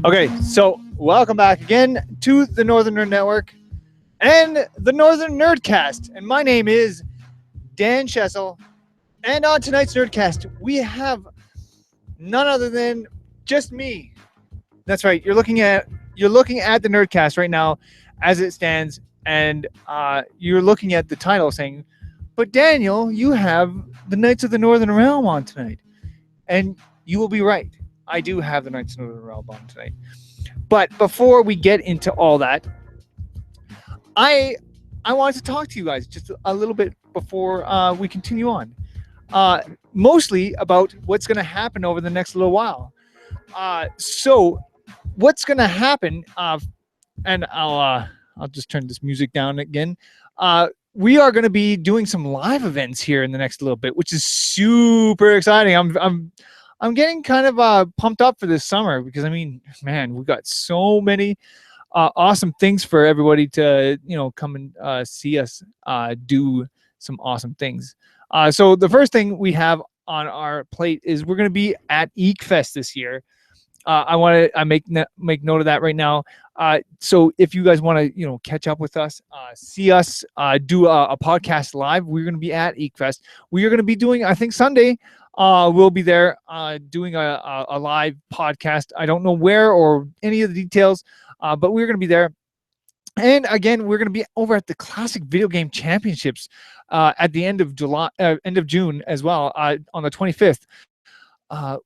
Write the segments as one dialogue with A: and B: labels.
A: Okay, so welcome back again to the Northern Nerd Network and the Northern Nerdcast. And my name is Dan Schessel. And on tonight's Nerdcast, we have none other than just me. That's right. You're looking at the Nerdcast right now as it stands, and you're looking at the title saying, "But Daniel, you have the Knights of the Northern Realm on tonight," and you will be right. I do have the Knights of the Northern Realm on tonight. But before we get into all that, I wanted to talk to you guys just a little bit before we continue on. Mostly about what's going to happen over the next little while. So what's going to happen? And I'll just turn this music down again. We are going to be doing some live events here in the next little bit, which is super exciting. I'm getting kind of pumped up for this summer because I mean, man, we got so many awesome things for everybody to come and see us do some awesome things. So the first thing we have on our plate is we're going to be at EekFest this year. I want to make note of that right now. So if you guys want to catch up with us, see us do a podcast live, we're going to be at EekFest. We are going to be doing, I think Sunday, we'll be there doing a live podcast. I don't know where or any of the details, but we're going to be there. And again, we're going to be over at the Classic Video Game Championships at the end of June as well, on the 25th,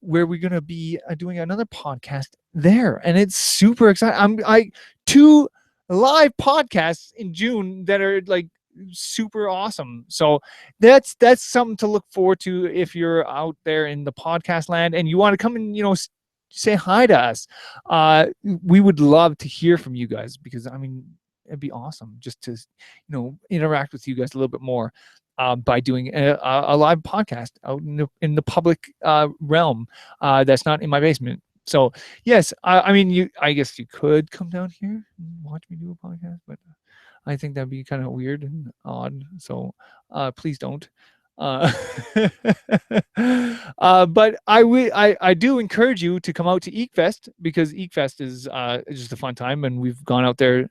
A: where we're going to be doing another podcast there. And it's super exciting. Two live podcasts in June that are like super awesome. So that's something to look forward to if you're out there in the podcast land and you want to come and say hi to us. We would love to hear from you guys because I mean it'd be awesome just to interact with you guys a little bit more by doing a live podcast out in the public realm that's not in my basement. So yes, I mean I guess you could come down here and watch me do a podcast, but I think that'd be kind of weird and odd. So please don't. But I do encourage you to come out to EekFest because EekFest is just a fun time, and we've gone out there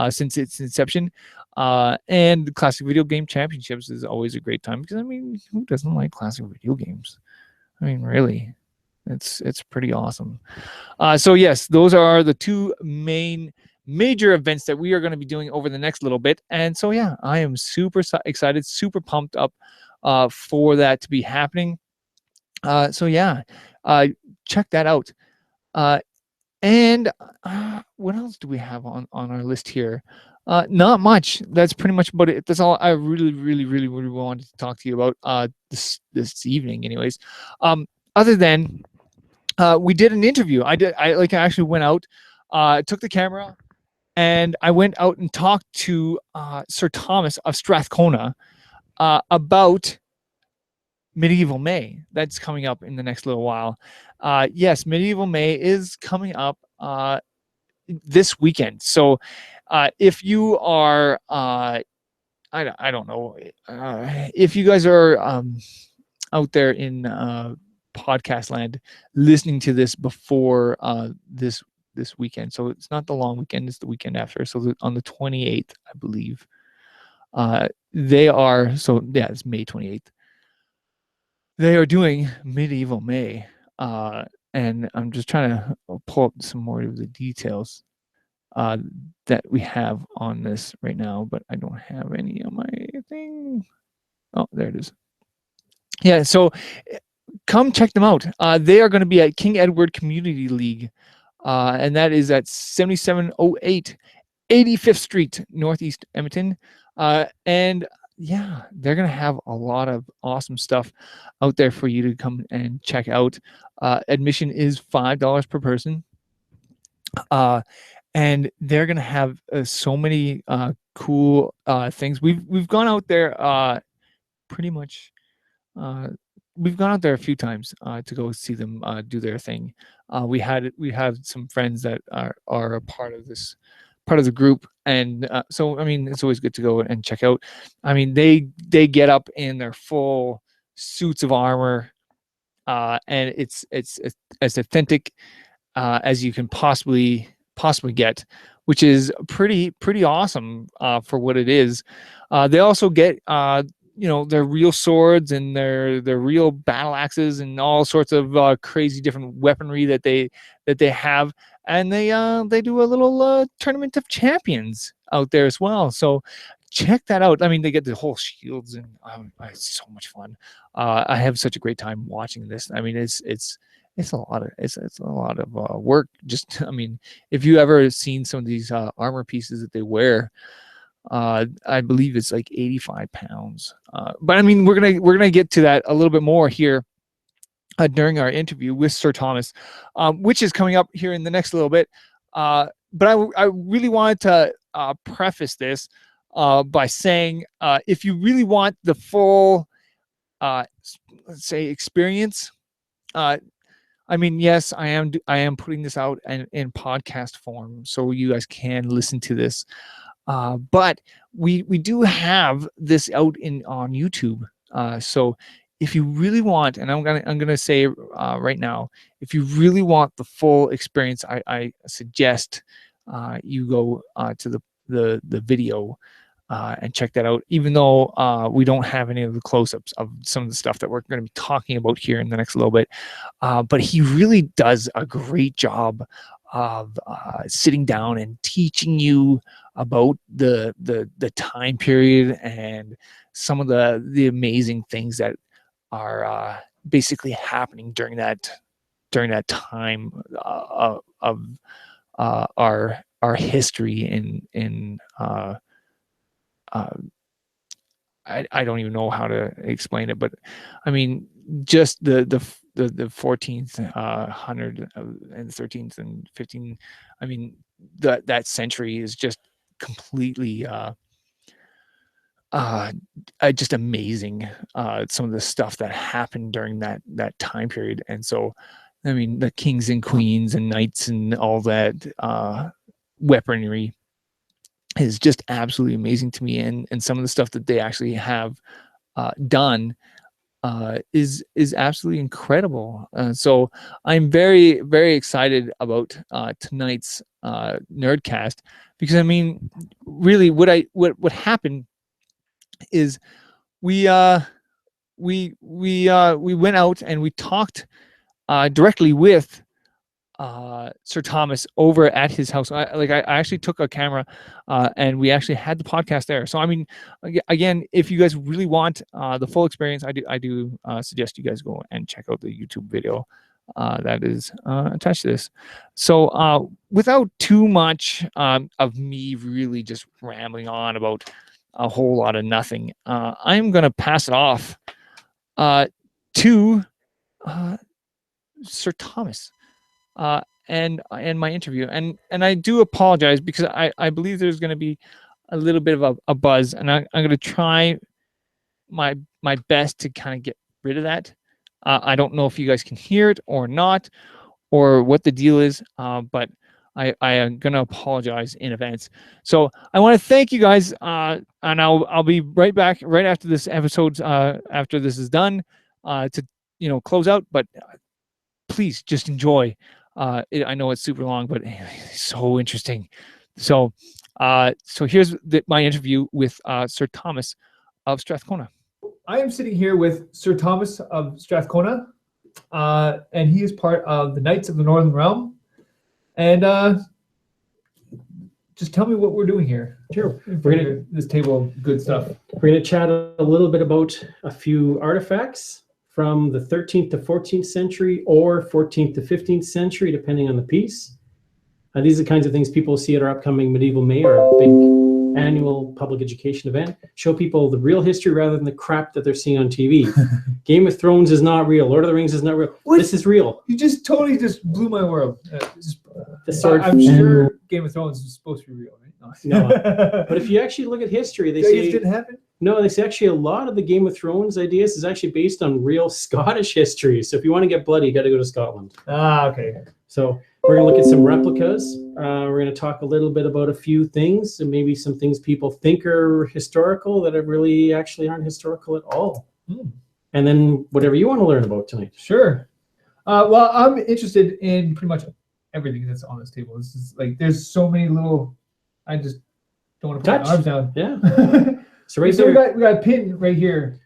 A: since its inception. And the Classic Video Game Championships is always a great time because I mean, who doesn't like classic video games? I mean, really, it's pretty awesome. So yes, those are the two major events that we are going to be doing over the next little bit. And so yeah, I am super excited, super pumped up for that to be happening. So yeah, check that out. And what else do we have on our list here? Not much. That's pretty much about it. That's all I really wanted to talk to you about this evening anyways. Other than we did an interview. I actually went out, took the camera, and I went out and talked to Sir Thomas of Strathcona about Medieval May. That's coming up in the next little while. Yes, Medieval May is coming up this weekend. So if you are, I don't know, if you guys are out there in podcast land listening to this before this weekend, so it's not the long weekend, it's the weekend after. So on the 28th, I believe, they are. So yeah, it's May 28th. They are doing Medieval May, and I'm just trying to pull up some more of the details that we have on this right now, but I don't have any on my thing. Oh, there it is. Yeah, so come check them out. They are going to be at King Edward Community League, and that is at 7708 85th Street, Northeast Edmonton. And yeah, they're going to have a lot of awesome stuff out there for you to come and check out. Admission is $5 per person. And they're going to have so many cool things. We've gone out there pretty much. We've gone out there a few times to go see them do their thing. We have some friends that are a part of the group, and so I mean it's always good to go and check out. I mean they get up in their full suits of armor, and it's as authentic as you can possibly get, which is pretty awesome for what it is. They also get their real swords and their real battle axes and all sorts of crazy different weaponry that they have, and they do a little tournament of champions out there as well. So check that out. I mean, they get the whole shields, and it's so much fun. I have such a great time watching this. I mean, it's a lot of work. Just, I mean, if you ever seen some of these armor pieces that they wear, I believe it's like 85 pounds. But I mean, we're gonna get to that a little bit more here during our interview with Sir Thomas, which is coming up here in the next little bit. But I really wanted to preface this by saying, if you really want the full, let's say, experience, I mean, yes, I am putting this out in podcast form, so you guys can listen to this. But we do have this out on YouTube. So if you really want, and I'm gonna say right now, if you really want the full experience, I suggest you go to the video and check that out. Even though we don't have any of the close-ups of some of the stuff that we're going to be talking about here in the next little bit, but he really does a great job of sitting down and teaching you about the time period and some of the amazing things that are basically happening during that time of our history in I don't even know how to explain it, but I mean, just the 14th, 100 and 13th and 15th. I mean, that century is just completely just amazing. Some of the stuff that happened during that time period, and so I mean, the kings and queens and knights and all that weaponry is just absolutely amazing to me, and some of the stuff that they actually have done is absolutely incredible. So I'm very, very excited about tonight's Nerdcast, because I mean, really, what happened is we went out and we talked directly with Sir Thomas over at his house. I actually took a camera and we actually had the podcast there. So I mean, again, if you guys really want the full experience, I do suggest you guys go and check out the YouTube video that is attached to this. So without too much of me really just rambling on about a whole lot of nothing, I'm gonna pass it off to Sir Thomas. And my interview, and I do apologize because I believe there's going to be a little bit of a buzz, and I'm going to try my best to kind of get rid of that. I don't know if you guys can hear it or not, or what the deal is, but I am going to apologize in advance. So I want to thank you guys, and I'll be right back right after this episode, after this is done, to close out. But please just enjoy. I know it's super long, but it's so interesting. So here's my interview with Sir Thomas of Strathcona. I am sitting here with Sir Thomas of Strathcona, and he is part of the Knights of the Northern Realm. And just tell me what we're doing here.
B: Sure.
A: We're gonna this table of good stuff.
B: We're going to chat a little bit about a few artifacts from the 13th to 14th century or 14th to 15th century, depending on the piece. These are the kinds of things people see at our upcoming Medieval May, our big annual public education event. Show people the real history rather than the crap that they're seeing on TV. Game of Thrones is not real. Lord of the Rings is not real. What? This is real.
A: You just totally blew my world.
B: I'm
A: sure Game of Thrones is supposed to be real, right?
B: No. But if you actually look at history, they say it didn't happen. No, they say actually a lot of the Game of Thrones ideas is actually based on real Scottish history. So if you want to get bloody, you got to go to Scotland.
A: Okay.
B: So we're going to look at some replicas. We're going to talk a little bit about a few things, and maybe some things people think are historical that are really actually aren't historical at all. And then whatever you want to learn about tonight.
A: Sure. Well, I'm interested in pretty much everything that's on this table. This is like there's so many little. I just don't want to put
B: Touch.
A: my arms down.
B: Yeah. So right
A: So
B: there,
A: we got a pin right here.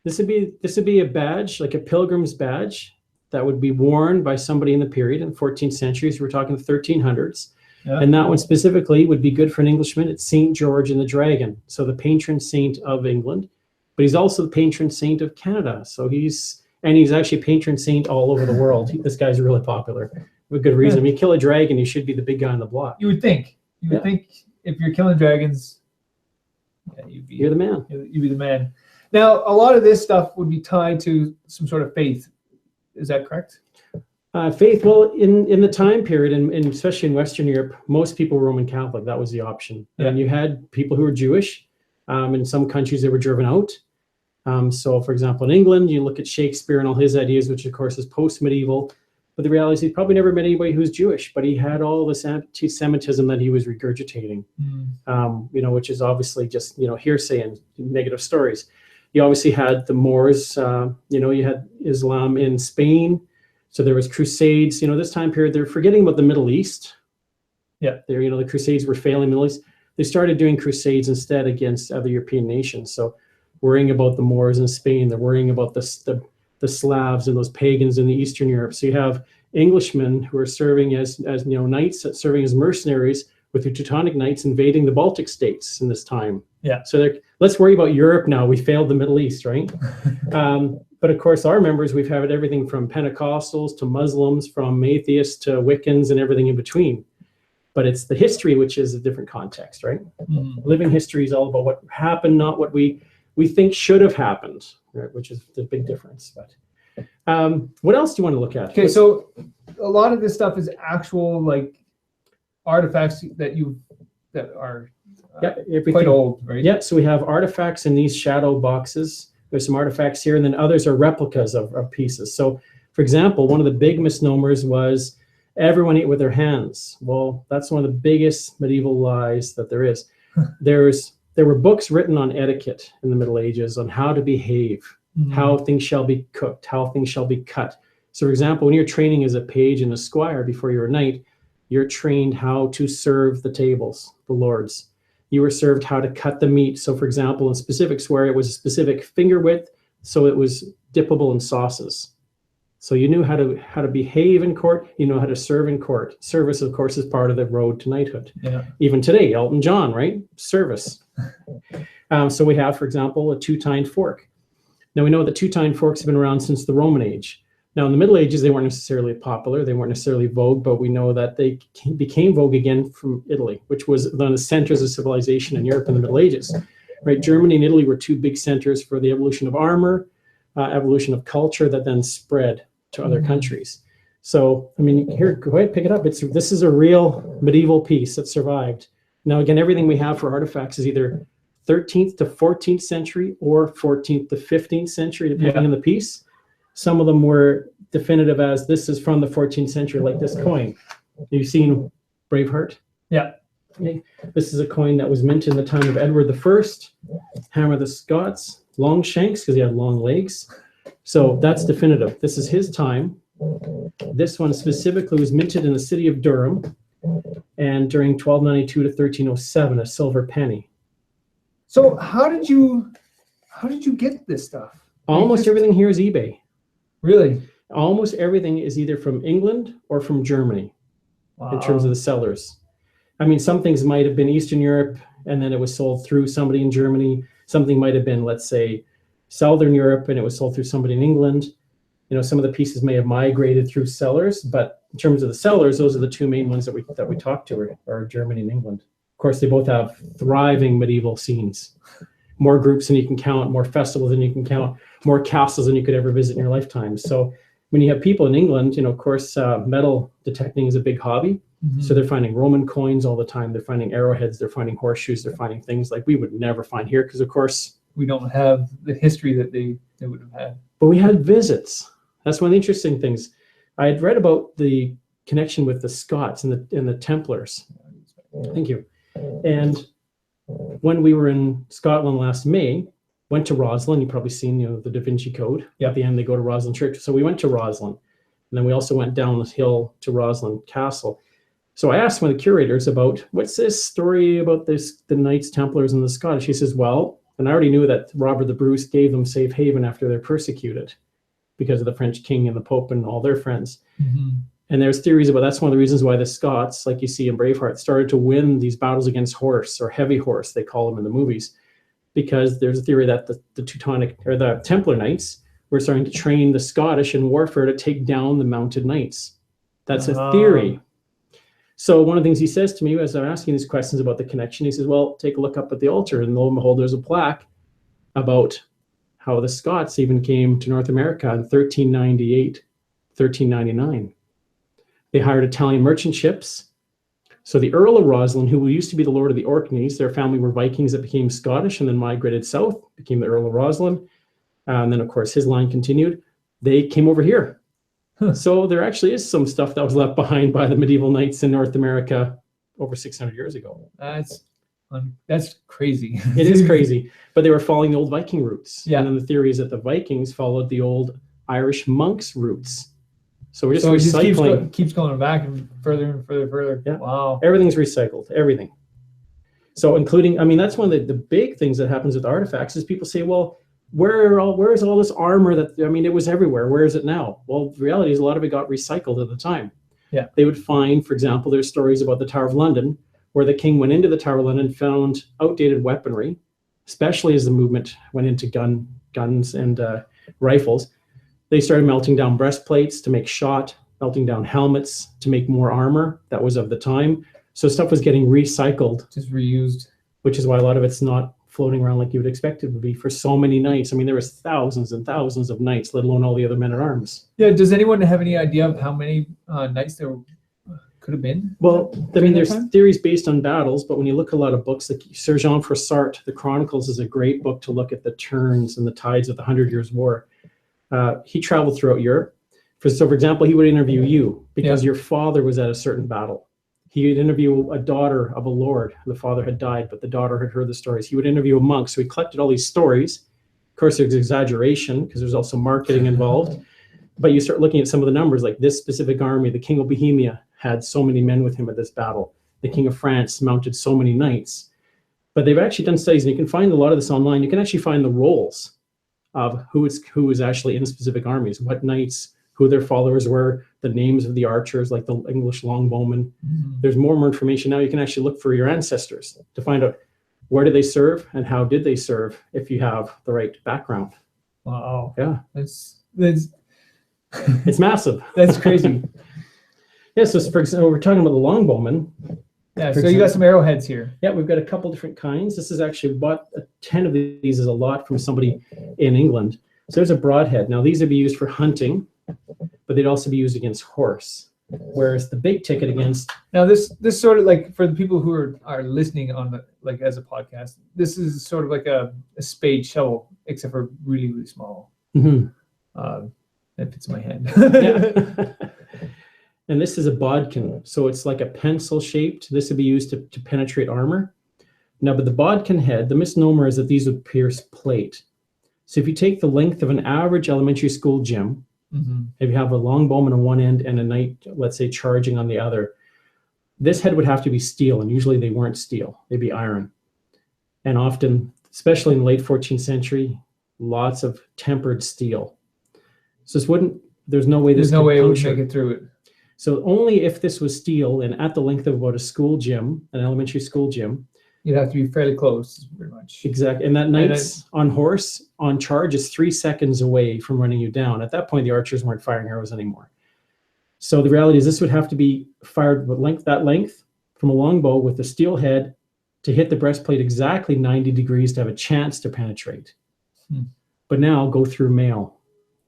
B: this would be a badge, like a pilgrim's badge, that would be worn by somebody in the period in the 14th century. So we're talking the 1300s.
A: Yeah.
B: And that one specifically would be good for an Englishman. It's St. George and the Dragon. So the patron saint of England, but he's also the patron saint of Canada. So he's actually patron saint all over the world. This guy's really popular with good reason. If you kill a dragon, you should be the big guy on the block.
A: You would think. You would think if you're killing dragons,
B: you're the man.
A: You'd be the man. Now, a lot of this stuff would be tied to some sort of faith. Is that correct?
B: Faith, well, in the time period, and especially in Western Europe, most people were Roman Catholic. That was the option.
A: Yeah.
B: And you had people who were Jewish. In some countries, they were driven out. So, for example, in England, you look at Shakespeare and all his ideas, which, of course, is post-medieval. But the reality is he probably never met anybody who's Jewish, but he had all this anti-Semitism that he was regurgitating, which is obviously just, hearsay and negative stories. You obviously had the Moors, you had Islam in Spain. So there was crusades, this time period, they're forgetting about the Middle East.
A: Yeah.
B: The crusades were failing in the Middle East. They started doing crusades instead against other European nations. So worrying about the Moors in Spain, they're worrying about the Slavs and those pagans in the Eastern Europe. So you have Englishmen who are serving as knights, serving as mercenaries with the Teutonic Knights invading the Baltic states in this time.
A: Yeah.
B: So let's worry about Europe now. We failed the Middle East, right? But of course, our members, we've had everything from Pentecostals to Muslims, from atheists to Wiccans and everything in between. But it's the history, which is a different context, right? Mm-hmm. Living history is all about what happened, not what we think should have happened, right? Which is the big difference. But what else do you want to look at?
A: Okay, so a lot of this stuff is actual artifacts that are quite old, right?
B: Yeah, so we have artifacts in these shadow boxes. There's some artifacts here, and then others are replicas of pieces. So, for example, one of the big misnomers was everyone ate with their hands. Well, that's one of the biggest medieval lies that there is. There were books written on etiquette in the Middle Ages, on how to behave, how things shall be cooked, how things shall be cut. So, for example, when you're training as a page and a squire before you're a knight, you're trained how to serve the tables, the lords. You were served how to cut the meat. So, for example, in specifics where it was a specific finger width, so it was dippable in sauces. So you knew how to behave in court. You know how to serve in court. Service, of course, is part of the road to knighthood. Yeah. Even today, Elton John, right? Service. So we have, for example, a two-tined fork. Now we know that two-tined forks have been around since the Roman age. Now, in the Middle Ages, they weren't necessarily popular. They weren't necessarily vogue, but we know that they became vogue again from Italy, which was one of the centers of civilization in Europe in the Middle Ages. Right? Germany and Italy were two big centers for the evolution of armor, evolution of culture that then spread to other countries. So, here, go ahead, pick it up. This is a real medieval piece that survived. Now, again, everything we have for artifacts is either 13th to 14th century or 14th to 15th century, depending on the piece. Some of them were definitive as this is from the 14th century, like this coin. You've seen Braveheart? Yeah. Okay. This is a coin that was minted in the time of Edward I, Hammer the Scots, long shanks because he had long legs. So that's definitive. This is his time. This one specifically was minted in the city of Durham and during 1292 to 1307, a silver penny.
A: So how did you get this stuff?
B: Almost everything here is eBay.
A: Really?
B: Almost everything is either from England or from Germany. Wow. In terms of the sellers. Some things might have been Eastern Europe and then it was sold through somebody in Germany. Something might have been, let's say, Southern Europe and it was sold through somebody in England. Some of the pieces may have migrated through sellers, but in terms of the sellers, those are the two main ones that we talk to are Germany and England. Of course, they both have thriving medieval scenes. More groups than you can count, more festivals than you can count, more castles than you could ever visit in your lifetime. So when you have people in England, of course, metal detecting is a big hobby. Mm-hmm. So they're finding Roman coins all the time. They're finding arrowheads. They're finding horseshoes. They're finding things like we would never find here because, of course,
A: we don't have the history that they would have had.
B: But we had visits. That's one of the interesting things. I had read about the connection with the Scots and the Templars. Thank you. And when we were in Scotland last May, went to Roslin. You've probably seen the Da Vinci Code. Yep. At the end, they go to Roslin Church. So we went to Roslin. And then we also went down the hill to Roslin Castle. So I asked one of the curators about, what's this story about the Knights Templars and the Scottish? He says, well, and I already knew that Robert the Bruce gave them safe haven after they're persecuted because of the French king and the Pope and all their friends.
A: Mm-hmm.
B: And there's theories about that's one of the reasons why the Scots, like you see in Braveheart, started to win these battles against horse, or heavy horse, they call them in the movies, because there's a theory that the Teutonic or the Templar Knights were starting to train the Scottish in warfare to take down the mounted knights. That's a theory. So one of the things he says to me as I'm asking these questions about the connection, he says, well, take a look up at the altar, and lo and behold, there's a plaque about how the Scots even came to North America in 1398, 1399. They hired Italian merchant ships. So the Earl of Roslin, who used to be the Lord of the Orkneys, their family were Vikings that became Scottish and then migrated south, became the Earl of Roslin. And then, of course, his line continued. They came over here. So there actually is some stuff that was left behind by the medieval knights in North America over 600 years ago.
A: That's crazy.
B: It is crazy. But they were following the old Viking routes.
A: Yeah.
B: And then the theory is that the Vikings followed the old Irish monks' routes. So we're just recycling.
A: It just keeps going back and further.
B: Yeah.
A: Wow.
B: Everything's recycled, everything. So including, I mean, that's one of the big things that happens with artifacts is people say, well, where's all this armor it was everywhere. Where is it now? Well, the reality is a lot of it got recycled at the time.
A: Yeah.
B: They would find, for example, there's stories about the Tower of London, where the king went into the Tower of London, found outdated weaponry, especially as the movement went into guns and rifles. They started melting down breastplates to make shot, melting down helmets to make more armor that was of the time. So stuff was getting recycled.
A: Just reused.
B: Which is why a lot of it's not floating around like you would expect it to be for so many knights. I mean, there was thousands and thousands of knights, let alone all the other men at arms.
A: Yeah, does anyone have any idea of how many knights there could have been?
B: Well, I mean, there's theories based on battles, but when you look at a lot of books, like Sir Jean Froissart, The Chronicles is a great book to look at the turns and the tides of the 100 Years' War. He traveled throughout Europe. So, for example, he would interview you because your father was at a certain battle. He would interview a daughter of a lord. The father had died, but the daughter had heard the stories. He would interview a monk. So he collected all these stories. Of course, there's exaggeration because there's also marketing involved. But you start looking at some of the numbers, like this specific army, the King of Bohemia had so many men with him at this battle. The King of France mounted so many knights. But they've actually done studies, and you can find a lot of this online. You can actually find the roles of who is actually in specific armies, what knights, who their followers were, the names of the archers, like the English longbowmen. Mm-hmm. There's more information now. You can actually look for your ancestors to find out where did they serve and how did they serve if you have the right background.
A: Wow.
B: Yeah.
A: That's
B: it's massive.
A: That's crazy.
B: Yeah, so for example, we're talking about the longbowmen.
A: Yeah, so you got some arrowheads here.
B: Yeah, we've got a couple different kinds. This is actually about 10 of these is a lot from somebody in England. So there's a broadhead. Now these would be used for hunting, but they'd also be used against horse. Whereas the big ticket against
A: now this sort of like for the people who are listening on the like as a podcast, this is sort of like a spade shovel, except for really, really small.
B: Mm-hmm.
A: That fits my hand.
B: Yeah. And this is a bodkin. So it's like a pencil shaped. This would be used to penetrate armor. Now, but the bodkin head, the misnomer is that these would pierce plate. So if you take the length of an average elementary school gym, mm-hmm. if you have a longbowman on one end and a knight, let's say, charging on the other, this head would have to be steel, and usually they weren't steel. They'd be iron. And often, especially in the late 14th century, lots of tempered steel. So there's no way it would make
A: it through it.
B: So only if this was steel and at the length of about a school gym, an elementary school gym.
A: You'd have to be fairly close, pretty much.
B: Exactly. And that knight's on horse, on charge, is 3 seconds away from running you down. At that point, the archers weren't firing arrows anymore. So the reality is this would have to be fired with that length from a longbow with the steel head to hit the breastplate exactly 90 degrees to have a chance to penetrate. But now go through mail.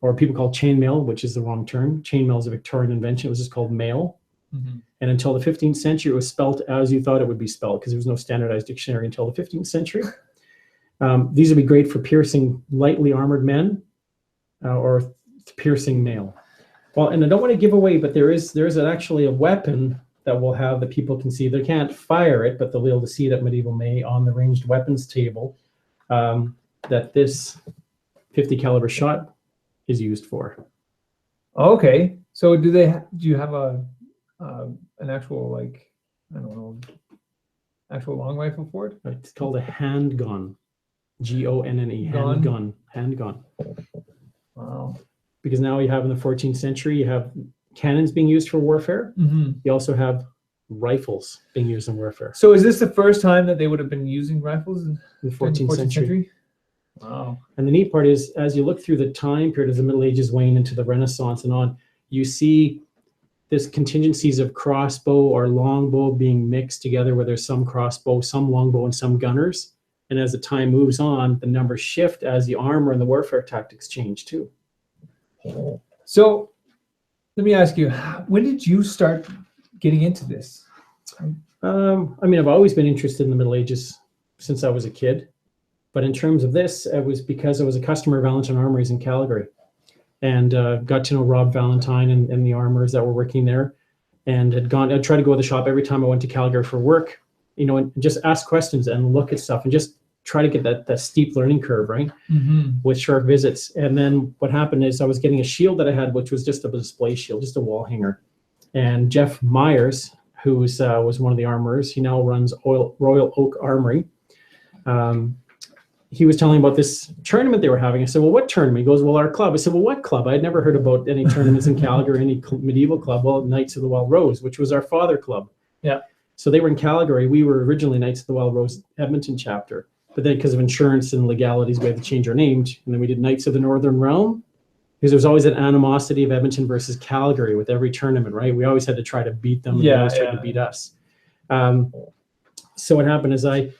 B: Or people call chainmail, which is the wrong term. Chainmail is a Victorian invention. It was just called mail. Mm-hmm. And until the 15th century, it was spelt as you thought it would be spelled because there was no standardized dictionary until the 15th century. These would be great for piercing lightly armored men or piercing mail. Well, and I don't want to give away, but there is actually a weapon that we'll have that people can see. They can't fire it, but they'll be able to see it at Medieval May on the ranged weapons table that this 50 caliber shot is used for.
A: Okay.
C: So do you have an actual, like, I don't know, actual long rifle for it?
B: It's called a handgun. Gonne. Handgun.
C: Wow.
B: Because now you have in the 14th century, you have cannons being used for warfare.
C: Mm-hmm.
B: You also have rifles being used in warfare.
C: So is this the first time that they would have been using rifles in
B: the 14th century?
C: Wow.
B: And the neat part is, as you look through the time period as the Middle Ages wane into the Renaissance and on, you see this contingencies of crossbow or longbow being mixed together, where there's some crossbow, some longbow, and some gunners. And as the time moves on, the numbers shift as the armor and the warfare tactics change too.
C: So let me ask you, when did you start getting into this?
B: I mean, I've always been interested in the Middle Ages since I was a kid. But in terms of this, it was because I was a customer of Valentine Armories in Calgary, and got to know Rob Valentine and the armorers that were working there, and I'd try to go to the shop every time I went to Calgary for work, and just ask questions and look at stuff and just try to get that steep learning curve, right?
C: Mm-hmm.
B: With short visits. And then what happened is I was getting a shield that I had, which was just a display shield, just a wall hanger. And Jeff Myers, who was one of the armorers, he now runs Royal Oak Armory. He was telling about this tournament they were having. I said, well, what tournament? He goes, well, our club. I said, well, what club? I'd never heard about any tournaments in Calgary, any medieval club. Well, Knights of the Wild Rose, which was our father club.
C: Yeah.
B: So they were in Calgary. We were originally Knights of the Wild Rose Edmonton chapter. But then because of insurance and legalities, we had to change our name. And then we did Knights of the Northern Realm, because there was always an animosity of Edmonton versus Calgary with every tournament, right? We always had to try to beat them. And they always tried to beat us. So what happened is I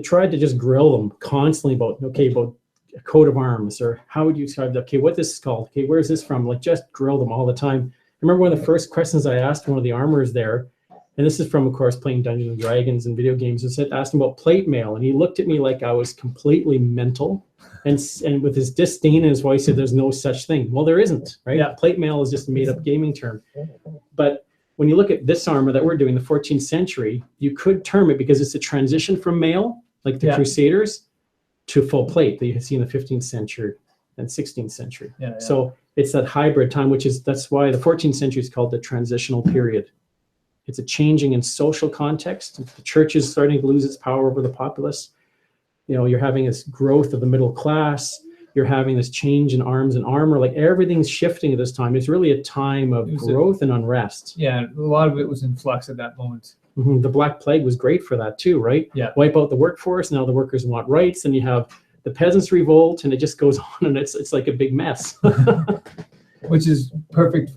B: tried to just grill them constantly about a coat of arms, or how would you describe that? Okay, what this is called? Okay, where's this from? Like, just grill them all the time. I remember one of the first questions I asked one of the armorers there, and this is from, of course, playing Dungeons and Dragons and video games, asked him about plate mail, and he looked at me like I was completely mental, and with his disdain in his voice said, there's no such thing. Well, there isn't, right? Yeah. Plate mail is just a made-up gaming term. But when you look at this armor that we're doing, the 14th century, you could term it, because it's a transition from mail, like the Crusaders, to full plate that you see in the 15th century and 16th century. Yeah. So it's that hybrid time, that's why the 14th century is called the transitional period. It's a changing in social context. The church is starting to lose its power over the populace. You're having this growth of the middle class. You're having this change in arms and armor. Like, everything's shifting at this time. It's really a time of growth and unrest.
C: Yeah, a lot of it was in flux at that moment.
B: Mm-hmm. The Black Plague was great for that too, right? Yeah. Wipe out the workforce. Now the workers want rights, and you have the peasants revolt, and it just goes on, and it's like a big mess.
C: Which is perfect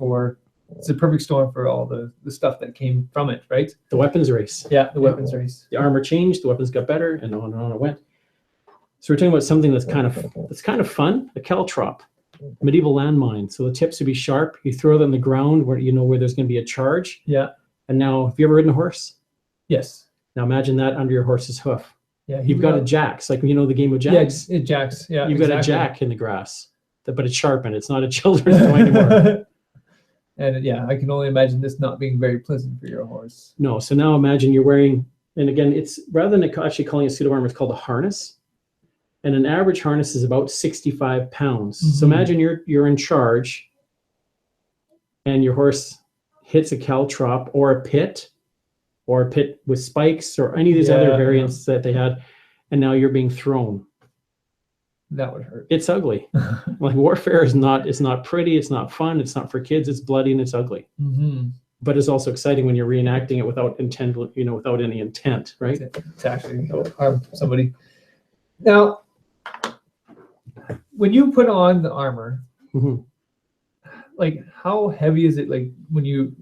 C: it's a perfect storm for all the stuff that came from it, right?
B: The weapons race.
C: Yeah, the weapons race.
B: The armor changed, the weapons got better, and on it went. So we're talking about something that's kind of fun, a caltrop, medieval landmine. So the tips would be sharp. You throw them on the ground where where there's going to be a charge.
C: Yeah.
B: And now, have you ever ridden a horse?
C: Yes.
B: Now imagine that under your horse's hoof.
C: Yeah.
B: You've got a jacks, like the game of jacks.
C: Yeah, it jacks. Yeah.
B: You've got a jack in the grass, but it's sharpened. It's not a children's toy anymore.
C: And I can only imagine this not being very pleasant for your horse.
B: No. So now imagine you're wearing, and again, it's rather than actually calling it suit of armor, it's called a harness. And an average harness is about 65 pounds. Mm-hmm. So imagine you're in charge, and your horse hits a caltrop or a pit with spikes or any of these other variants that they had, and now you're being thrown.
C: That would hurt.
B: It's ugly. Like, warfare is not pretty. It's not fun. It's not for kids. It's bloody and it's ugly.
C: Mm-hmm.
B: But it's also exciting when you're reenacting it without intent, without any intent, right?
C: It's actually harm somebody. Now, when you put on the armor,
B: mm-hmm.
C: like, how heavy is it? Like, when you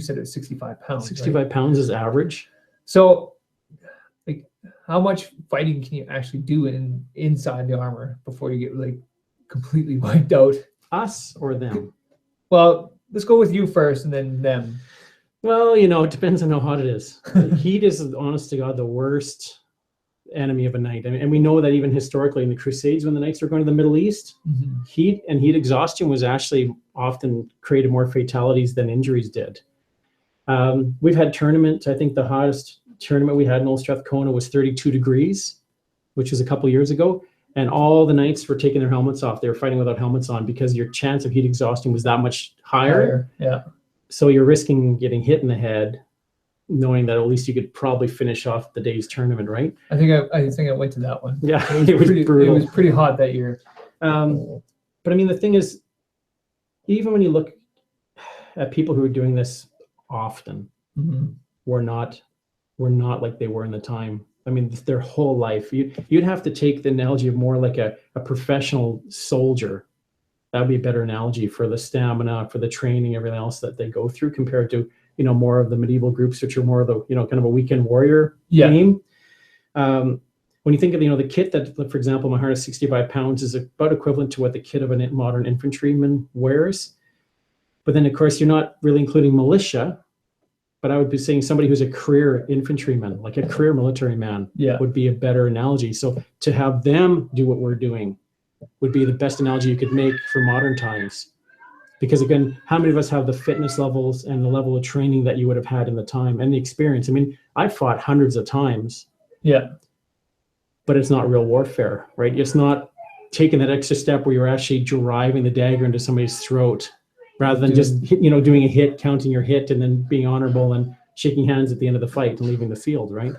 C: said it's 65 pounds.
B: 65 pounds is average.
C: So, like, how much fighting can you actually do inside the armor before you get, like, completely wiped out?
B: Us or them?
C: Well, let's go with you first and then them.
B: Well, it depends on how hot it is. Heat is, honest to God, the worst enemy of a knight. And we know that even historically in the Crusades, when the knights were going to the Middle East, mm-hmm. heat exhaustion was actually often created more fatalities than injuries did. We've had tournaments. I think the hottest tournament we had in Old Strathcona was 32 degrees, which was a couple years ago. And all the knights were taking their helmets off. They were fighting without helmets on because your chance of heat exhaustion was that much higher.
C: Yeah.
B: So you're risking getting hit in the head, knowing that at least you could probably finish off the day's tournament, right?
C: I think I went to that one.
B: Yeah,
C: It was
B: brutal.
C: It was pretty hot that year.
B: But I mean, the thing is, even when you look at people who are doing this often, were not like they were in the time. I mean, their whole life. You'd have to take the analogy of more like a professional soldier. That would be a better analogy for the stamina, for the training, everything else that they go through, compared to, more of the medieval groups, which are more of the, kind of a weekend warrior game. When you think of, the kit that, for example, my harness 65 pounds is about equivalent to what the kit of a modern infantryman wears. But then, of course, you're not really including militia. But I would be saying somebody who's a career infantryman, like a career military man, would be a better analogy. So to have them do what we're doing would be the best analogy you could make for modern times. Because again, how many of us have the fitness levels and the level of training that you would have had in the time and the experience? I mean, I've fought hundreds of times. Yeah. But it's not real warfare, right? It's not taking that extra step where you're actually driving the dagger into somebody's throat, rather than just, doing a hit, counting your hit, and then being honorable and shaking hands at the end of the fight and leaving the field, right?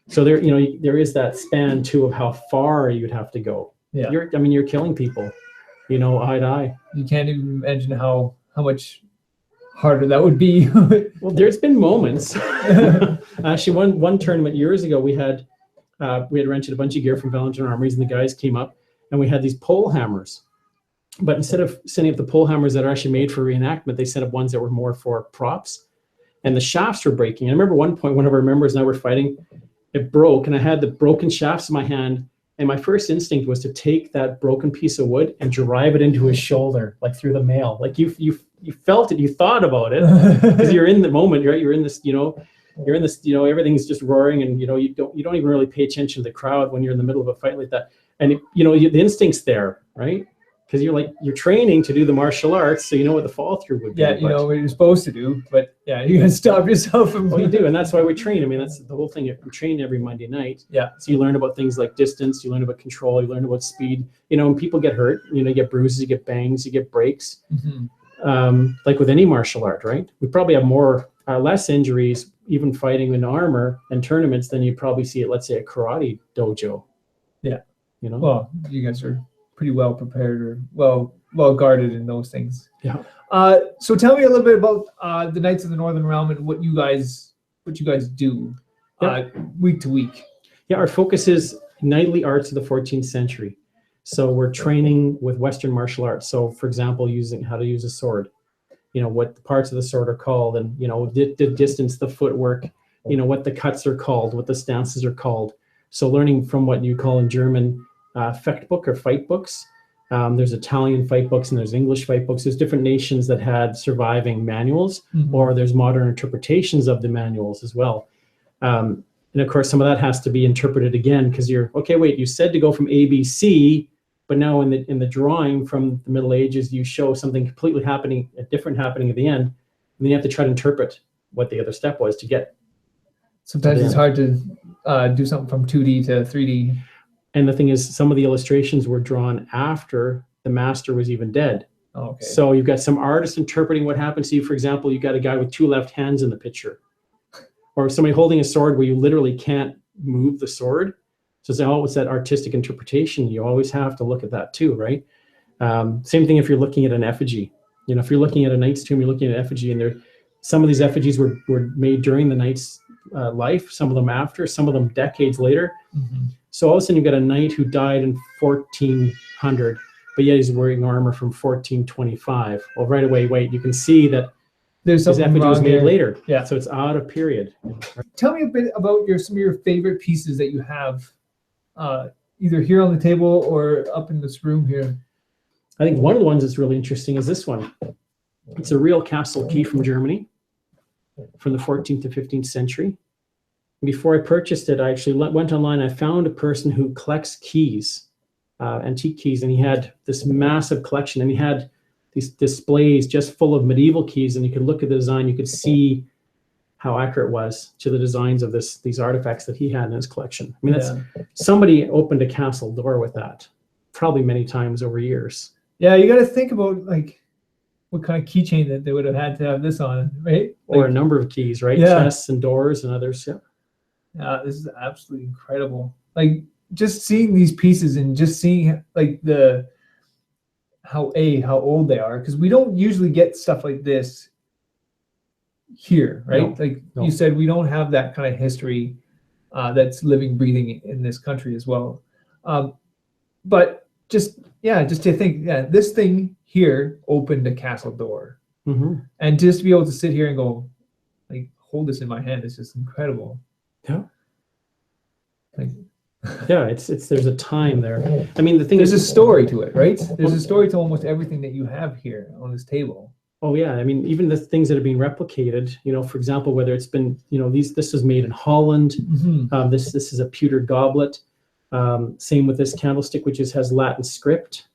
B: So there, there is that span too of how far you'd have to go. Yeah. You're killing people, eye to eye.
C: You can't even imagine how much harder that would be.
B: Well, there's been moments. Actually, one tournament years ago, we had rented a bunch of gear from Valentine Armories, and the guys came up, and we had these pole hammers. But instead of sending up the pole hammers that are actually made for reenactment, they sent up ones that were more for props. And the shafts were breaking. I remember one point, one of our members and I were fighting, it broke, and I had the broken shafts in my hand. And my first instinct was to take that broken piece of wood and drive it into his shoulder, like through the mail. Like you felt it, you thought about it, because you're in the moment, right? You're in this, everything's just roaring, and you don't even really pay attention to the crowd when you're in the middle of a fight like that. And the instinct's there, right? Because you're training to do the martial arts, so you know what the fall through would be.
C: Yeah, you know what you're supposed to do, but yeah, you gotta stop yourself from.
B: Well, you do, and that's why we train. I mean, that's the whole thing. We train every Monday night. Yeah. So you learn about things like distance, you learn about control, you learn about speed. And people get hurt. You get bruises, you get bangs, you get breaks. Like with any martial art, right? We probably have less injuries, even fighting in armor and tournaments, than you probably see at, let's say, a karate dojo.
C: Yeah. Well, you guys are pretty well prepared, or well guarded in those things. Yeah. So tell me a little bit about the Knights of the Northern Realm and what you guys do week to week.
B: Yeah, our focus is knightly arts of the 14th century. So we're training with Western martial arts. So, for example, using how to use a sword. What the parts of the sword are called, and the distance, the footwork. What the cuts are called, what the stances are called. So learning from what you call in German fecht book or fight books. There's Italian fight books and there's English fight books. There's different nations that had surviving manuals, or there's modern interpretations of the manuals as well. And of course, some of that has to be interpreted again, because you said to go from A, B, C, but now in the drawing from the Middle Ages, you show something completely different happening at the end, and then you have to try to interpret what the other step was to get.
C: Sometimes it's hard to do something from 2D to 3D.
B: And the thing is, some of the illustrations were drawn after the master was even dead.
C: Oh, okay.
B: So you've got some artists interpreting what happened to you. For example, you've got a guy with two left hands in the picture, or somebody holding a sword where you literally can't move the sword. So it's that artistic interpretation. You always have to look at that too, right? Same thing if you're looking at an effigy. If you're looking at a knight's tomb, you're looking at an effigy, and some of these effigies were made during the knight's life, some of them after, some of them decades later. So all of a sudden you've got a knight who died in 1400, but yet he's wearing armor from 1425. Well, right away, you can see that
C: there's
B: his effigy was made later.
C: Yeah.
B: So it's out of period.
C: Tell me a bit about some of your favorite pieces that you have, either here on the table or up in this room here.
B: I think one of the ones that's really interesting is this one. It's a real castle key from Germany, from the 14th to 15th century. Before I purchased it, I actually went online. I found a person who collects keys, antique keys, and he had this massive collection, and he had these displays just full of medieval keys, and you could look at the design, you could see how accurate it was to the designs of these artifacts that he had in his collection. I mean, somebody opened a castle door with that, probably many times over years.
C: Yeah, you got to think about like what kind of keychain that they would have had to have this on, right?
B: Or a number of keys, right?
C: Yeah.
B: Chests and doors and others. Yeah.
C: Yeah, this is absolutely incredible. Like just seeing these pieces and just seeing like how old they are, because we don't usually get stuff like this here, right? No. You said, we don't have that kind of history that's living, breathing in this country as well. But just to think, this thing here opened a castle door, and just to be able to sit here and go, like, hold this in my hand is just incredible.
B: Yeah. There's a time there. I mean, the thing
C: there's a story to it, right? There's a story to almost everything that you have here on this table.
B: Oh yeah, I mean, even the things that are being replicated, for example, whether it's been, this was made in Holland. This is a pewter goblet. Same with this candlestick, which has Latin script.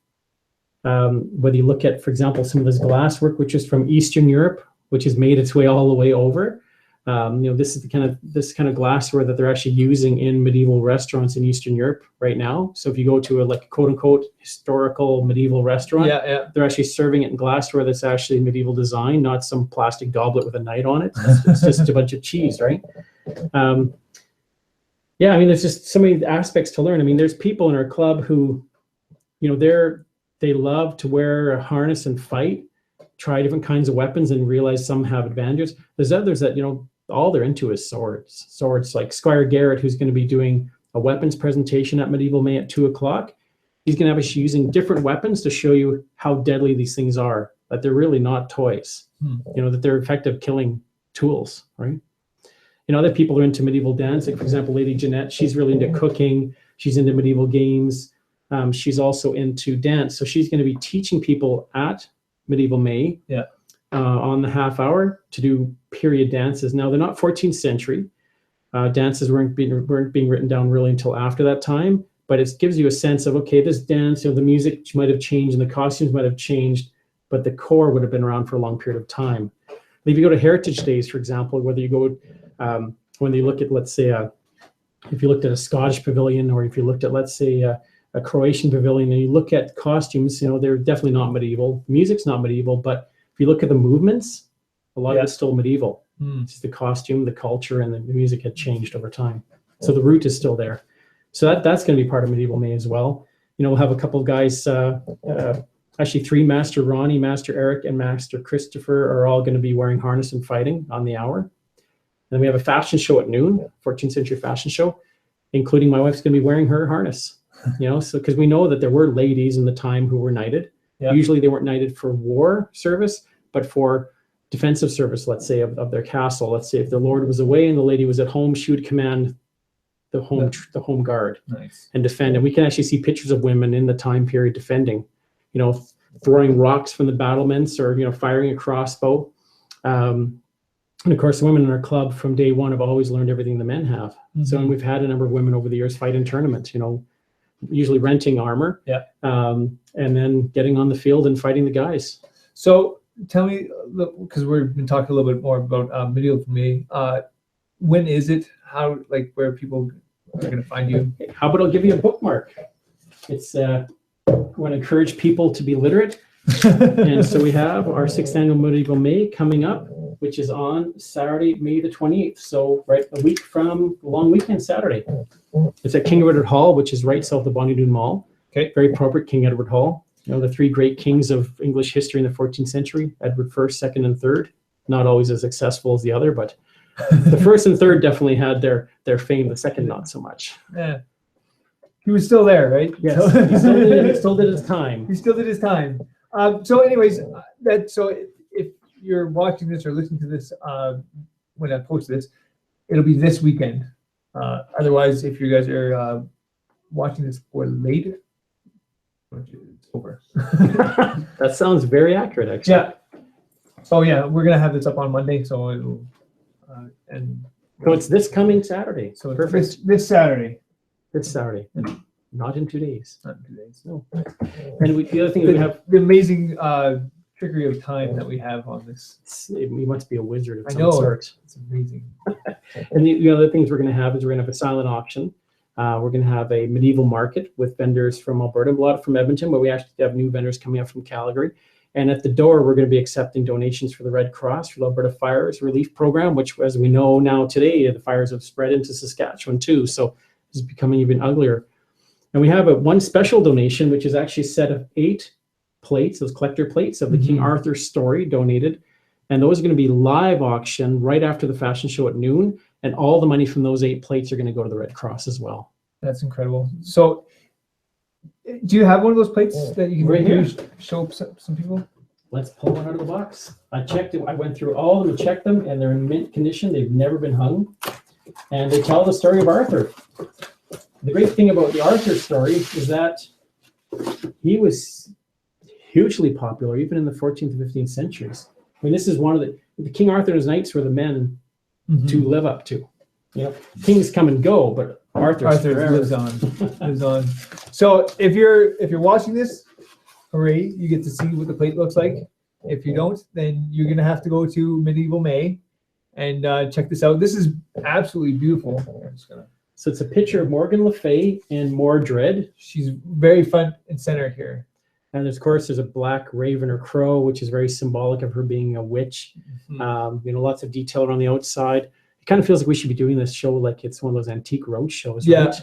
B: Whether you look at, for example, some of this glasswork, which is from Eastern Europe, which has made its way all the way over. This is this kind of glassware that they're actually using in medieval restaurants in Eastern Europe right now. So if you go to a quote unquote historical medieval restaurant, they're actually serving it in glassware that's actually medieval design, not some plastic goblet with a knight on it. It's just a bunch of cheese, right? I mean, there's just so many aspects to learn. I mean, there's people in our club who, they love to wear a harness and fight, try different kinds of weapons and realize some have advantages. There's others that, all they're into is swords like Squire Garrett, who's going to be doing a weapons presentation at Medieval May at 2:00. He's going to have us using different weapons to show you how deadly these things are, that they're really not toys, that they're effective killing tools, right? Other people are into medieval dance, like for example, Lady Jeanette, she's really into cooking. She's into medieval games. She's also into dance. So she's going to be teaching people at Medieval May on the half hour to do period dances. Now, they're not 14th century. Dances weren't being written down really until after that time, but it gives you a sense of, okay, this dance, the music might have changed and the costumes might have changed, but the core would have been around for a long period of time. If you go to Heritage Days, for example, whether you go, when you look at, let's say, if you looked at a Scottish pavilion, or if you looked at, let's say, a Croatian pavilion, and you look at costumes, they're definitely not medieval. Music's not medieval, but if you look at the movements, a lot of it's still medieval. It's just the costume, the culture, and the music had changed over time. So the root is still there. So that's going to be part of Medieval May as well. We'll have a couple of guys, actually 3, Master Ronnie, Master Eric, and Master Christopher are all going to be wearing harness and fighting on the hour. And then we have a fashion show at noon, 14th century fashion show, including my wife's going to be wearing her harness. So because we know that there were ladies in the time who were knighted. Usually they weren't knighted for war service, but for defensive service, let's say, of their castle. Let's say if the lord was away and the lady was at home, she would command the home guard and defend. And we can actually see pictures of women in the time period defending, throwing rocks from the battlements or, firing a crossbow. And of course, the women in our club from day one have always learned everything the men have. So, and we've had a number of women over the years fight in tournaments, usually renting armor, and then getting on the field and fighting the guys. So tell me, because we've been talking a little bit more about Medieval May. When is it? How, where people are going to find you? How about I'll give you a bookmark? It's I want to encourage people to be literate, and so we have our 6th annual Medieval May coming up, which is on Saturday, May the 28th. So right a week from long weekend Saturday. It's at King Edward Hall, which is right south of Bonnydoon Mall. Okay. Very appropriate, King Edward Hall. The 3 great kings of English history in the 14th century, Edward I, II, and III. Not always as successful as the other, but the first and third definitely had their fame. The second, not so much.
C: Yeah. He was still there, right?
B: Yes, he still did his time.
C: He still did his time. So anyways, if you're watching this or listening to this when I post this, it'll be this weekend. Otherwise, if you guys are watching this for later, it's over.
B: That sounds very accurate, actually.
C: Yeah. Oh yeah, we're gonna have this up on Monday, so it'll
B: so it's this coming Saturday.
C: So perfect. This Saturday.
B: This Saturday. Not in 2 days.
C: Not in 2 days.
B: No. And the other thing we have
C: the amazing trickery of time that we have on this.
B: He must be a wizard of
C: I
B: some
C: know.
B: sort.
C: It's amazing.
B: And the other things we're going to have is we're going to have a silent auction. We're going to have a medieval market with vendors from Alberta, a lot from Edmonton, but we actually have new vendors coming up from Calgary. And at the door, we're going to be accepting donations for the Red Cross, for the Alberta Fires Relief Program, which, as we know now today, the fires have spread into Saskatchewan too. So it's becoming even uglier. And we have one special donation, which is actually a set of 8 plates, those collector plates of the King Arthur story donated. And those are going to be live auction right after the fashion show at noon. And all the money from those 8 plates are going to go to the Red Cross as well.
C: That's incredible. So do you have one of those plates that you can
B: right here
C: show some people?
B: Let's pull one out of the box. I checked it. I went through all of them and checked them, and they're in mint condition. They've never been hung. And they tell the story of Arthur. The great thing about the Arthur story is that he was hugely popular, even in the 14th and 15th centuries. I mean, this is one of the King Arthur and his knights were the men to live up to. You know, kings come and go, but Arthur
C: lives on. So if you're watching this, hooray, you get to see what the plate looks like. If you don't, then you're gonna have to go to Medieval May and check this out. This is absolutely beautiful.
B: So it's a picture of Morgan Le Fay and Mordred.
C: She's very front and center here.
B: And of course, there's a black raven or crow, which is very symbolic of her being a witch. Lots of detail on the outside. It kind of feels like we should be doing this show like it's one of those antique road shows. Right?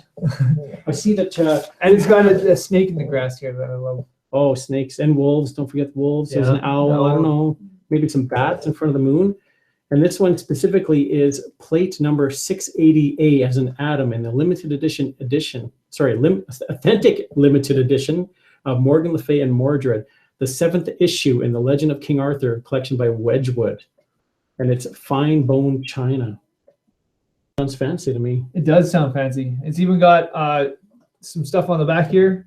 B: I see that.
C: And it's got a snake in the grass here that I love.
B: Oh, snakes and wolves. Don't forget the wolves. There's an owl. I don't know. Maybe some bats in front of the moon. And this one specifically is plate number 680A as an atom in the limited edition, authentic limited edition of Morgan Le Fay and Mordred, the 7th issue in the Legend of King Arthur collection by Wedgwood. And it's fine bone china. Sounds fancy to me.
C: It does sound fancy. It's even got some stuff on the back here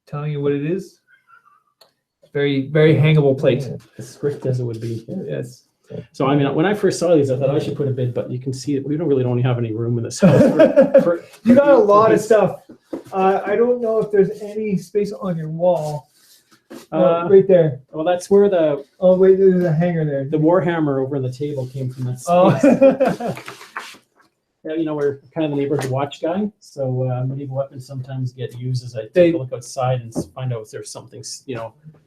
C: telling you what it is. Very, very hangable plate.
B: As script as it would be.
C: Yes.
B: So, I mean, when I first saw these, I thought I should put a bid, but you can see that we don't really only have any room in this house.
C: You got a lot of stuff. I don't know if there's any space on your wall. Right there.
B: Well, that's where the...
C: Oh, wait, there's a hanger there.
B: The Warhammer over on the table came from that space. Yeah, we're kind of the neighborhood watch guy, so medieval weapons sometimes get used as I take a look outside and find out if there's something,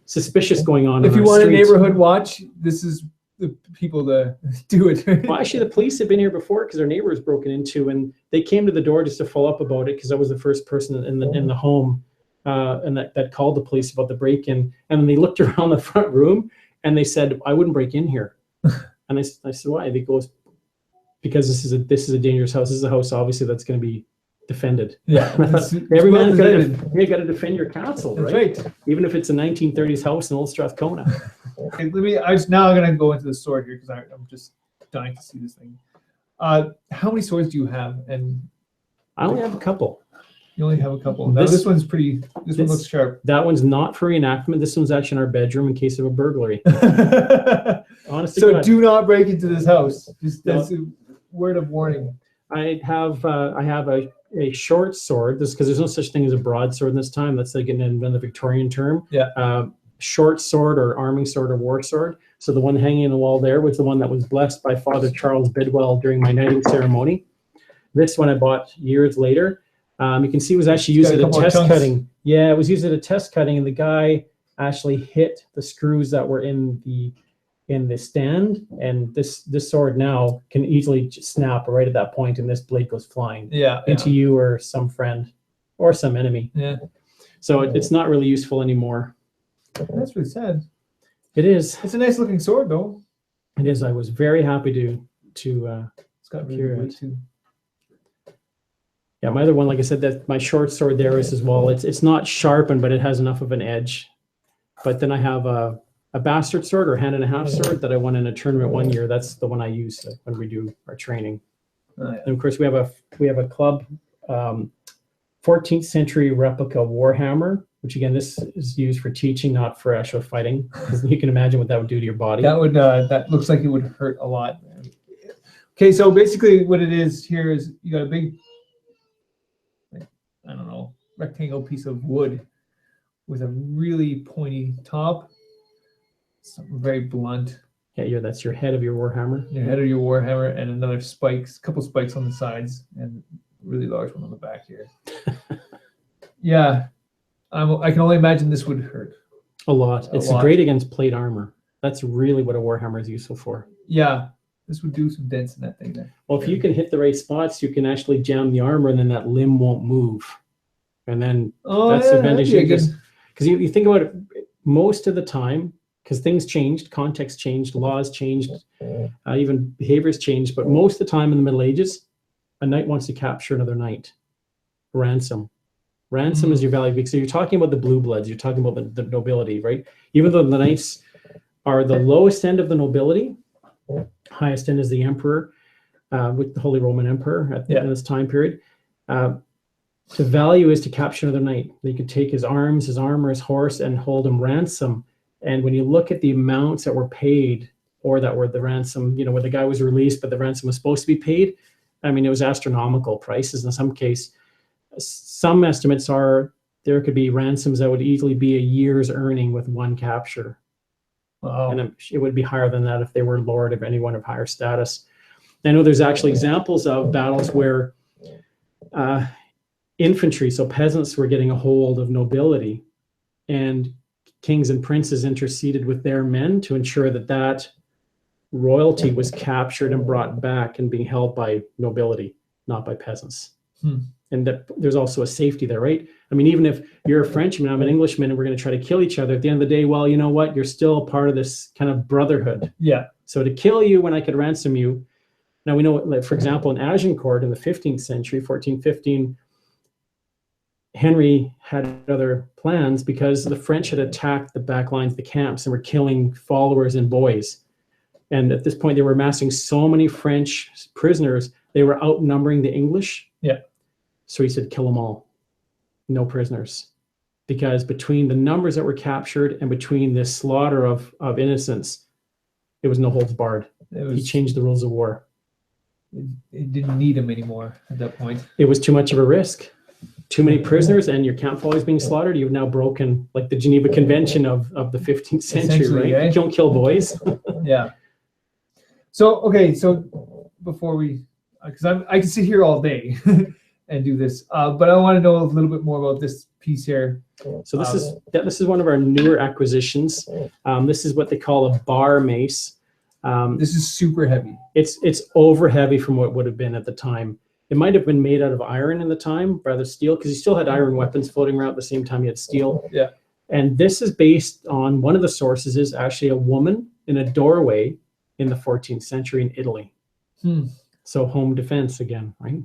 B: suspicious going on.
C: If you want a neighborhood watch, this is the people to do it.
B: Well, actually, the police have been here before because their neighbor was broken into, and they came to the door just to follow up about it because I was the first person in the home, and that called the police about the break-in, and then they looked around the front room and they said, "I wouldn't break in here," and I said, "Why?" They goes, because this is a dangerous house. This is a house, obviously, that's going to be defended. Yeah, every man's got to defend your castle, right?
C: That's right.
B: Even if it's a 1930s house in Old Strathcona.
C: Okay, now I'm going to go into the sword here because I'm just dying to see this thing. How many swords do you have? And
B: I only have a couple.
C: You only have a couple. Now this one's pretty. This one looks sharp.
B: That one's not for reenactment. This one's actually in our bedroom in case of a burglary. Honestly,
C: so do not break into this house. That's a word of warning.
B: I have a short sword. This because there's no such thing as a broadsword in this time. That's like in the Victorian term.
C: Yeah.
B: Short sword or arming sword or war sword. So the one hanging on the wall there was the one that was blessed by Father Charles Bidwell during my knighting ceremony. This one I bought years later. You can see it was actually used at a test cutting. Yeah, it was used at a test cutting, and the guy actually hit the screws that were in the stand. And this sword now can easily just snap right at that point, and this blade goes flying into you or some friend or some enemy.
C: Yeah.
B: So it's not really useful anymore.
C: That's really sad.
B: It is.
C: It's a nice looking sword, though.
B: It is. I was very happy to
C: it's got really
B: it too. Yeah, my other one, like I said, that my short sword there is as well. It's not sharpened, but it has enough of an edge. But then I have a bastard sword or hand and a half sword that I won in a tournament one year. That's the one I use when we do our training. And of course, we have a club 14th century replica warhammer, which again, this is used for teaching, not for actual fighting. You can imagine what that would do to your body.
C: That looks like it would hurt a lot. Okay, so basically what it is here is you got a big, rectangle piece of wood with a really pointy top something very blunt.
B: Yeah, that's your head of your warhammer.
C: Your head of your warhammer, and another couple spikes on the sides, and really large one on the back here. Yeah, I can only imagine this would hurt
B: a lot. It's great against plate armor. That's really what a warhammer is useful for.
C: Yeah, this would do some dents in that thing there.
B: Well, if you can hit the right spots, you can actually jam the armor, and then that limb won't move. And then that's the advantage. Because you think about it, most of the time, because things changed, context changed, laws changed, even behaviors changed. But most of the time in the Middle Ages, a knight wants to capture another knight. Ransom. Ransom is your value. Because you're talking about the blue bloods, you're talking about the nobility, right? Even though the knights are the lowest end of the nobility, highest end is the emperor, with the Holy Roman Emperor at in this time period. The value is to capture another knight. You could take his arms, his armor, his horse, and hold him ransom. And when you look at the amounts that were paid, or that were the ransom, where the guy was released, but the ransom was supposed to be paid, I mean, it was astronomical prices. In some case, some estimates are there could be ransoms that would easily be a year's earning with one capture.
C: Wow.
B: And it would be higher than that if they were lord of anyone of higher status. I know there's actually examples of battles where infantry, so peasants, were getting a hold of nobility, and kings and princes interceded with their men to ensure that royalty was captured and brought back and being held by nobility, not by peasants. And that there's also a safety there, right? I mean, even if you're a Frenchman, I'm an Englishman, and we're going to try to kill each other, at the end of the day, well, you know what? You're still part of this kind of brotherhood.
C: Yeah.
B: So to kill you when I could ransom you. Now we know, like, for example, in Agincourt in the 15th century, 1415, Henry had other plans because the French had attacked the back lines, the camps, and were killing followers and boys. And at this point, they were amassing so many French prisoners, they were outnumbering the English.
C: Yeah.
B: So he said, kill them all. No prisoners. Because between the numbers that were captured and between this slaughter of innocents, it was no holds barred. He changed the rules of war.
C: It didn't need them anymore at that point.
B: It was too much of a risk. Too many prisoners, and your camp followers being slaughtered. You've now broken, like, the Geneva Convention of the 15th century, right?
C: Eh?
B: You don't kill boys.
C: Yeah. So, okay, so before because I can sit here all day and do this, but I want to know a little bit more about this piece here.
B: So this is one of our newer acquisitions. This is what they call a bar mace.
C: This is super heavy.
B: It's over heavy from what would have been at the time. It might have been made out of iron in the time, rather steel, because he still had iron weapons floating around at the same time he had steel.
C: Yeah.
B: And this is based on, one of the sources is actually a woman in a doorway in the 14th century in Italy. So home defense again, right?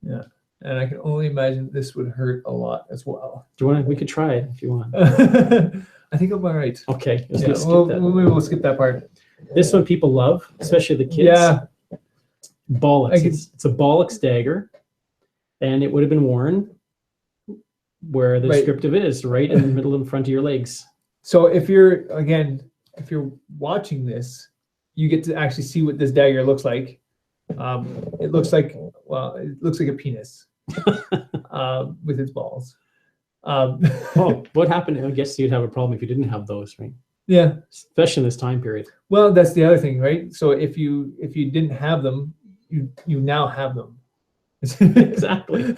C: Yeah. And I can only imagine this would hurt a lot as well.
B: Do you want? We could try it if you want.
C: I think I'm all right.
B: Okay.
C: Maybe we'll skip that part.
B: This one people love, especially the kids.
C: Yeah.
B: Bollocks. It's a bollocks dagger, and it would have been worn where the descriptive is, right in the middle in front of your legs. So
C: if you're watching this, you get to actually see what this dagger looks like. It looks like a penis with its balls.
B: What happened? I guess you'd have a problem if you didn't have those, right?
C: Yeah,
B: especially in this time period.
C: Well, that's the other thing, right? So if you didn't have them, you now have them.
B: Exactly.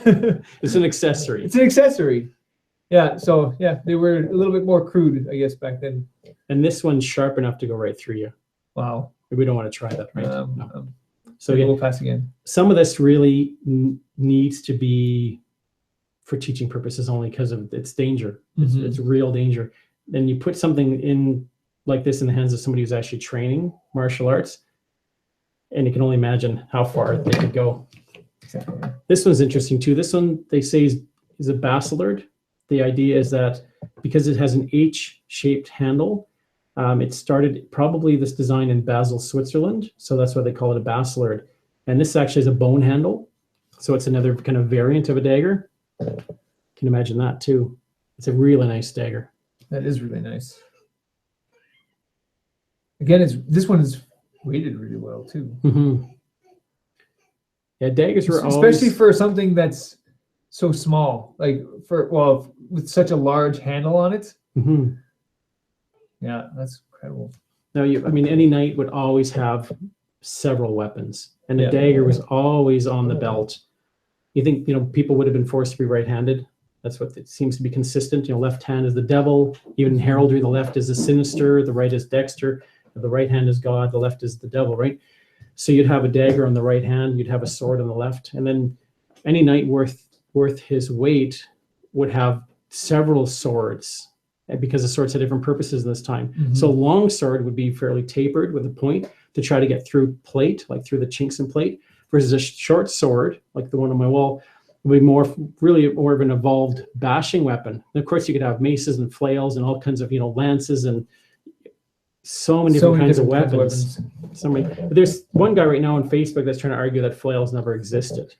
B: It's an accessory.
C: It's an accessory. Yeah. So yeah, they were a little bit more crude, I guess, back then.
B: And this one's sharp enough to go right through you.
C: Wow.
B: We don't want to try that, right? No. So
C: we'll pass again.
B: Some of this really needs to be for teaching purposes only because of its danger. It's real danger. Then you put something in like this in the hands of somebody who's actually training martial arts, and you can only imagine how far they could go.
C: Exactly.
B: This one's interesting too. This one they say is a bastard. The idea is that because it has an H-shaped handle, it started probably this design in Basel, Switzerland. So that's why they call it a bastard. And this actually is a bone handle. So it's another kind of variant of a dagger. Can imagine that too. It's a really nice dagger.
C: That is really nice. Again, this one is weighted really well too.
B: Yeah, daggers were
C: especially for something that's so small, like with such a large handle on it.
B: Mm-hmm.
C: Yeah, that's incredible.
B: Now, any knight would always have several weapons, and a dagger was always on the belt. You think, people would have been forced to be right-handed. That's what it seems to be consistent. Left hand is the devil. Even in heraldry, the left is the sinister, the right is Dexter, the right hand is God, the left is the devil, right? So you'd have a dagger on the right hand, you'd have a sword on the left, and then any knight worth his weight would have several swords, because the swords had different purposes in this time. So long sword would be fairly tapered with a point to try to get through plate, like through the chinks in plate, versus a short sword, like the one on my wall, would be more of an evolved bashing weapon. And of course, you could have maces and flails and all kinds of, lances and so many different kinds of weapons. But there's one guy right now on Facebook that's trying to argue that flails never existed.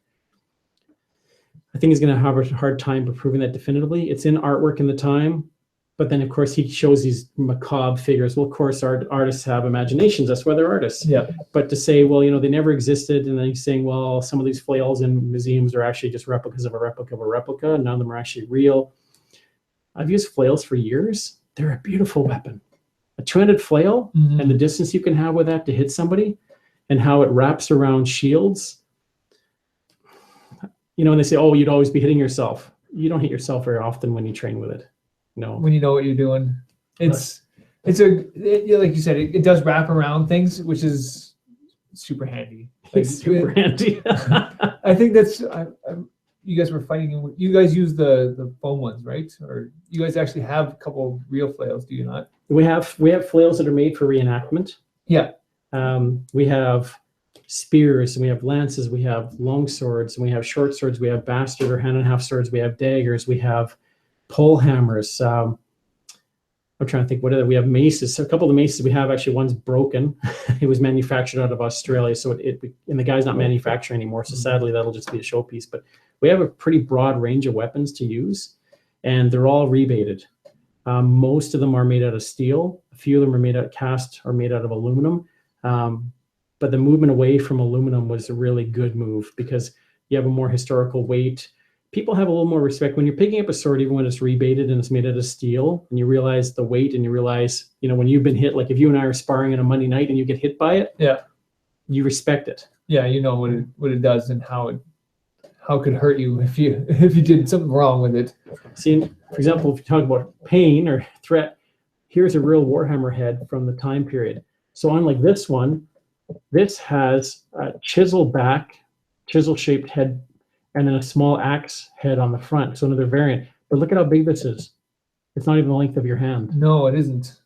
B: I think he's going to have a hard time proving that definitively. It's in artwork in the time, but then of course he shows these macabre figures. Well, of course, artists have imaginations. That's why they're artists. Yeah. But to say, well, they never existed, and then he's saying, well, some of these flails in museums are actually just replicas of a replica of a replica. None of them are actually real. I've used flails for years. They're a beautiful weapon. A two-handed flail and the distance you can have with that to hit somebody, and how it wraps around shields. And they say, oh, you'd always be hitting yourself. You don't hit yourself very often when you train with it. No.
C: When you know what you're doing. Like you said, it does wrap around things, which is super handy.
B: It's super handy.
C: I think that's, you guys were fighting, you guys use the foam ones, right? Or you guys actually have a couple real flails, do you not?
B: We have flails that are made for reenactment.
C: Yeah.
B: We have spears, and we have lances, we have long swords, and we have short swords, we have bastard or hand and half swords, we have daggers, we have pole hammers. I'm trying to think, what other, we have maces. So a couple of the maces we have, actually one's broken. It was manufactured out of Australia, so and the guy's not manufacturing anymore, so sadly that'll just be a showpiece. But we have a pretty broad range of weapons to use, and they're all rebated. Most of them are made out of steel. A few of them are made out of cast or made out of aluminum. But the movement away from aluminum was a really good move, because you have a more historical weight. People have a little more respect when you're picking up a sword, even when it's rebated and it's made out of steel, and you realize the weight, and you realize, when you've been hit, like if you and I are sparring on a Monday night and you get hit by it, you respect it.
C: Yeah, you know what it does and how it could hurt you if you did something wrong with it.
B: See, for example, if you talk about pain or threat, here's a real Warhammer head from the time period. So unlike this one, this has a chisel-shaped head, and then a small axe head on the front. So another variant. But look at how big this is. It's not even the length of your hand.
C: No, it isn't.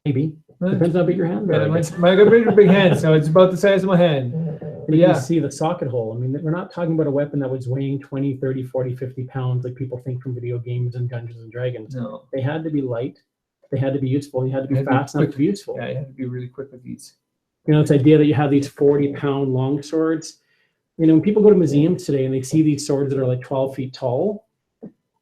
B: Maybe. Depends on how big your hand is.
C: I got a big hand, so it's about the size of my hand.
B: But you can see the socket hole. I mean, we're not talking about a weapon that was weighing 20, 30, 40, 50 pounds like people think from video games and Dungeons and Dragons.
C: No.
B: They had to be light. They had to be useful. You had to be fast enough to be useful.
C: Yeah, you had to be really quick with these.
B: This idea that you have these 40-pound long swords. When people go to museums today and they see these swords that are like 12 feet tall,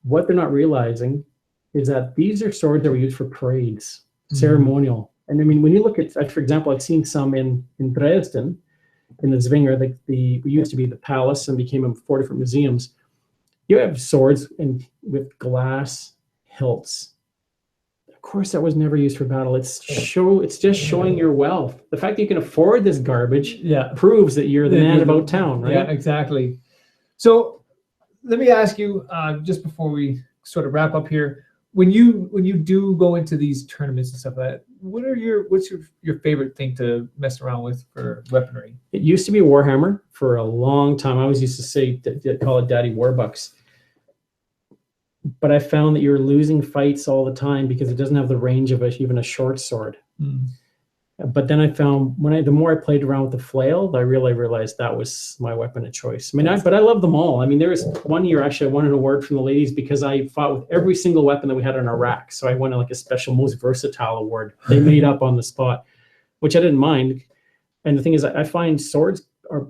B: what they're not realizing is that these are swords that were used for parades, ceremonial. And when you look at, for example, I've seen some in Dresden, in the Zwinger, we used to be the palace and became 4 different museums. You have swords with glass hilts. Of course, that was never used for battle. It's just showing your wealth. The fact that you can afford this garbage proves that you're the man about town, right?
C: Yeah, exactly. So let me ask you, just before we sort of wrap up here, when you do go into these tournaments and stuff like that, what's your favorite thing to mess around with for weaponry?
B: It used to be Warhammer for a long time. I always used to say, call it Daddy Warbucks. But I found that you're losing fights all the time because it doesn't have the range of even a short sword. But then I found the more I played around with the flail, I really realized that was my weapon of choice. But I love them all. There was one year actually I won an award from the ladies because I fought with every single weapon that we had in our rack. So I won a special most versatile award they made up on the spot, which I didn't mind. And the thing is, I find swords are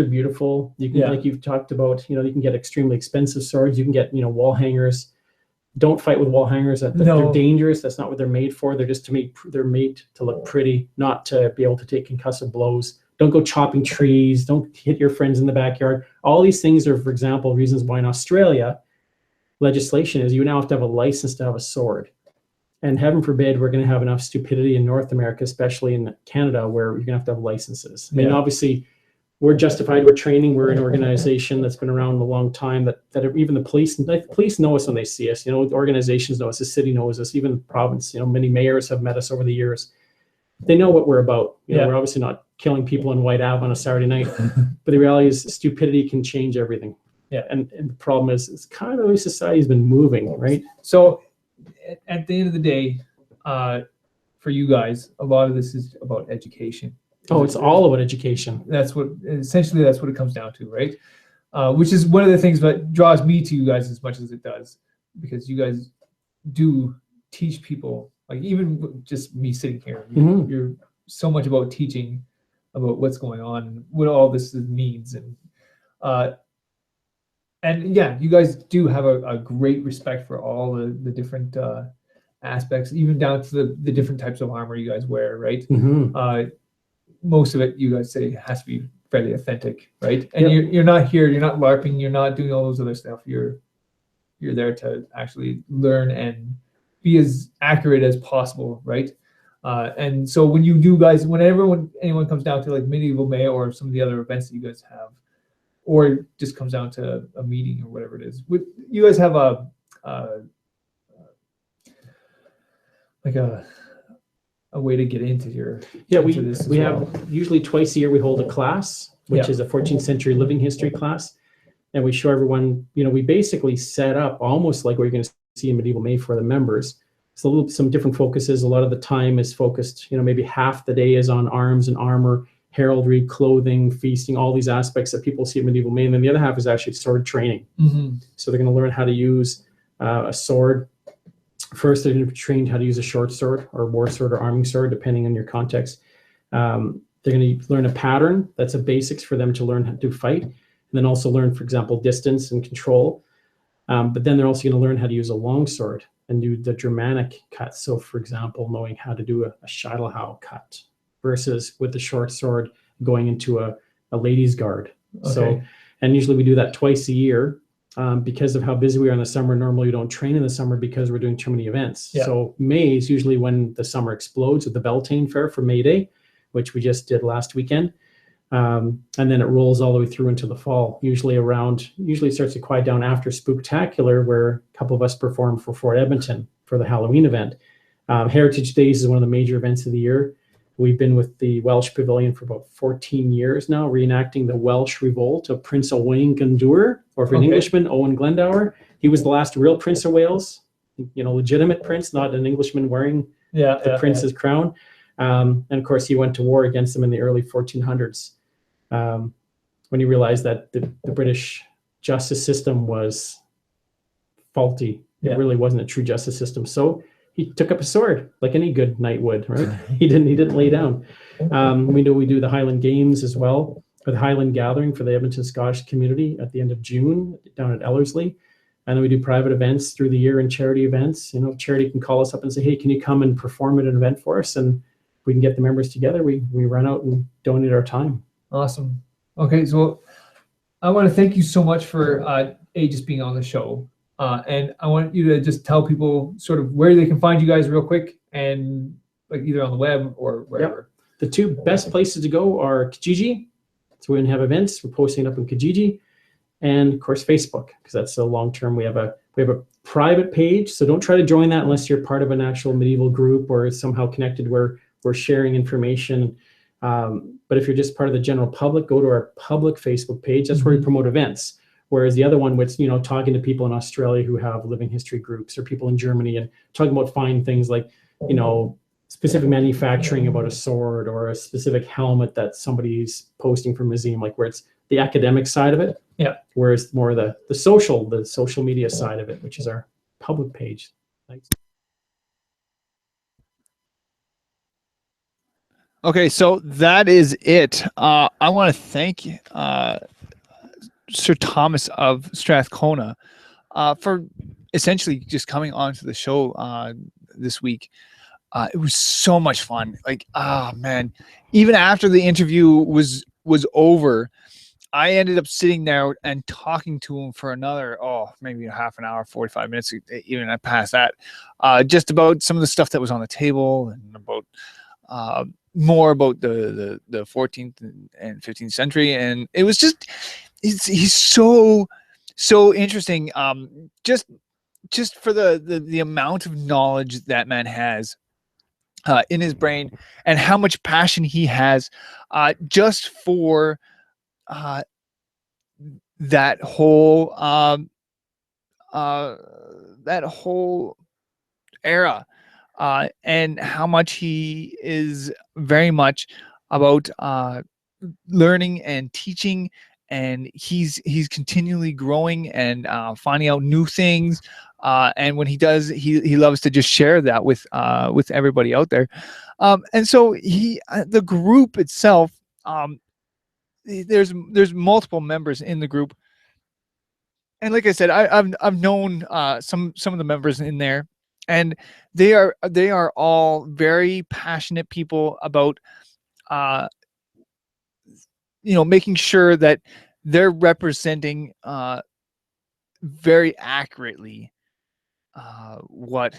B: beautiful. You can, like you've talked about, you can get extremely expensive swords. You can get, wall hangers. Don't fight with wall hangers. They're dangerous. That's not what they're made for. They're just they're made to look pretty, not to be able to take concussive blows. Don't go chopping trees. Don't hit your friends in the backyard. All these things are, for example, reasons why in Australia, legislation is you now have to have a license to have a sword. And heaven forbid, we're going to have enough stupidity in North America, especially in Canada, where you're going to have licenses. I mean, obviously, we're justified. We're training. We're an organization that's been around a long time. That even the police know us when they see us. You know, organizations know us. The city knows us. Even the province. You know, many mayors have met us over the years. They know what we're about. You know, we're obviously not killing people in White Ave on a Saturday night, but the reality is stupidity can change everything. Yeah, and the problem is, it's kind of the way society's been moving, right?
C: So, at the end of the day, for you guys, a lot of this is about education.
B: Oh, it's all about education.
C: That's what it comes down to, right? Which is one of the things that draws me to you guys as much as it does, because you guys do teach people. Like, even just me sitting here, you're so much about teaching about what's going on and what all this means, and yeah, you guys do have a great respect for all the different aspects, even down to the different types of armor you guys wear, right? Most of it, you guys say, has to be fairly authentic, right? And you're not here, you're not LARPing, you're not doing all those other stuff. You're there to actually learn and be as accurate as possible, right? And so when you do, guys, whenever anyone comes down to like Medieval May or some of the other events that you guys have, or it just comes down to a meeting or whatever it is, you guys have a way to get into your
B: we have usually twice a year we hold a class, which is a 14th century living history class, and we show everyone. You know, we basically set up almost like what you're going to see in Medieval May for the members. So some different focuses. A lot of the time is focused, you know, maybe half the day is on arms and armor, heraldry, clothing, feasting, all these aspects that people see at Medieval May, and then the other half is actually sword training. So they're going to learn how to use a sword. First, they're going to be trained how to use a short sword or war sword or arming sword, depending on your context. They're going to learn a pattern. That's a basics for them to learn how to fight. And then also learn, for example, distance and control. But then they're also going to learn how to use a long sword and do the Germanic cut. So, for example, knowing how to do a Scheitelhau cut versus with the short sword going into a lady's guard. Okay. So, and usually we do that twice a year. Because of how busy we are in the summer, normally we don't train in the summer because we're doing too many events. So May is usually when the summer explodes with the Beltane Fair for May Day, which we just did last weekend. And then it rolls all the way through into the fall. Usually it starts to quiet down after Spooktacular, where a couple of us perform for Fort Edmonton for the Halloween event. Heritage Days is one of the major events of the year. We've been with the Welsh Pavilion for about 14 years now, reenacting the Welsh revolt of Prince Owain Glyndŵr, or for an Englishman, Owen Glendower. He was the last real Prince of Wales, you know, legitimate prince, not an Englishman wearing the prince's crown. And of course, he went to war against them in the early 1400s when he realized that the British justice system was faulty. It really wasn't a true justice system. So he took up a sword like any good knight would, right? He didn't lay down. We know we do the Highland Games as well, or the Highland Gathering for the Edmonton Scottish community at the end of June down at Ellerslie. And then we do private events through the year and charity events. You know, charity can call us up and say, hey, can you come and perform at an event for us? And we can get the members together. We run out and donate our time.
C: Awesome. Okay, so I want to thank you so much for just being on the show. And I want you to just tell people sort of where they can find you guys real quick, and like either on the web or wherever.
B: The two best places to go are Kijiji. So we're going to have events. We're posting it up on Kijiji, and of course Facebook, because that's so long term. We have a private page, so don't try to join that unless you're part of an actual medieval group or somehow connected where we're sharing information. But if you're just part of the general public, go to our public Facebook page. That's where we promote events. Whereas the other one, which, you know, talking to people in Australia who have living history groups, or people in Germany, and talking about fine things like, you know, specific manufacturing about a sword or a specific helmet that somebody's posting for a museum, like where it's the academic side of it. Yeah. Whereas more the social media side of it, which is our public page. Thanks.
A: Okay, so that is it. I want to thank Sir Thomas of Strathcona for essentially just coming onto the show this week. It was so much fun. Like, man, even after the interview was over, I ended up sitting there and talking to him for another, maybe a half an hour, 45 minutes, even past that, just about some of the stuff that was on the table and about more about the 14th and 15th century. And it was just, he's so interesting. Just for the amount of knowledge that man has in his brain, and how much passion he has just for that whole that whole era, and how much he is very much about learning and teaching, and he's continually growing and finding out new things. And when he does, he loves to just share that with everybody out there. And so the group itself, there's multiple members in the group, and like I said, I've known some of the members in there, and they are all very passionate people about making sure that they're representing very accurately what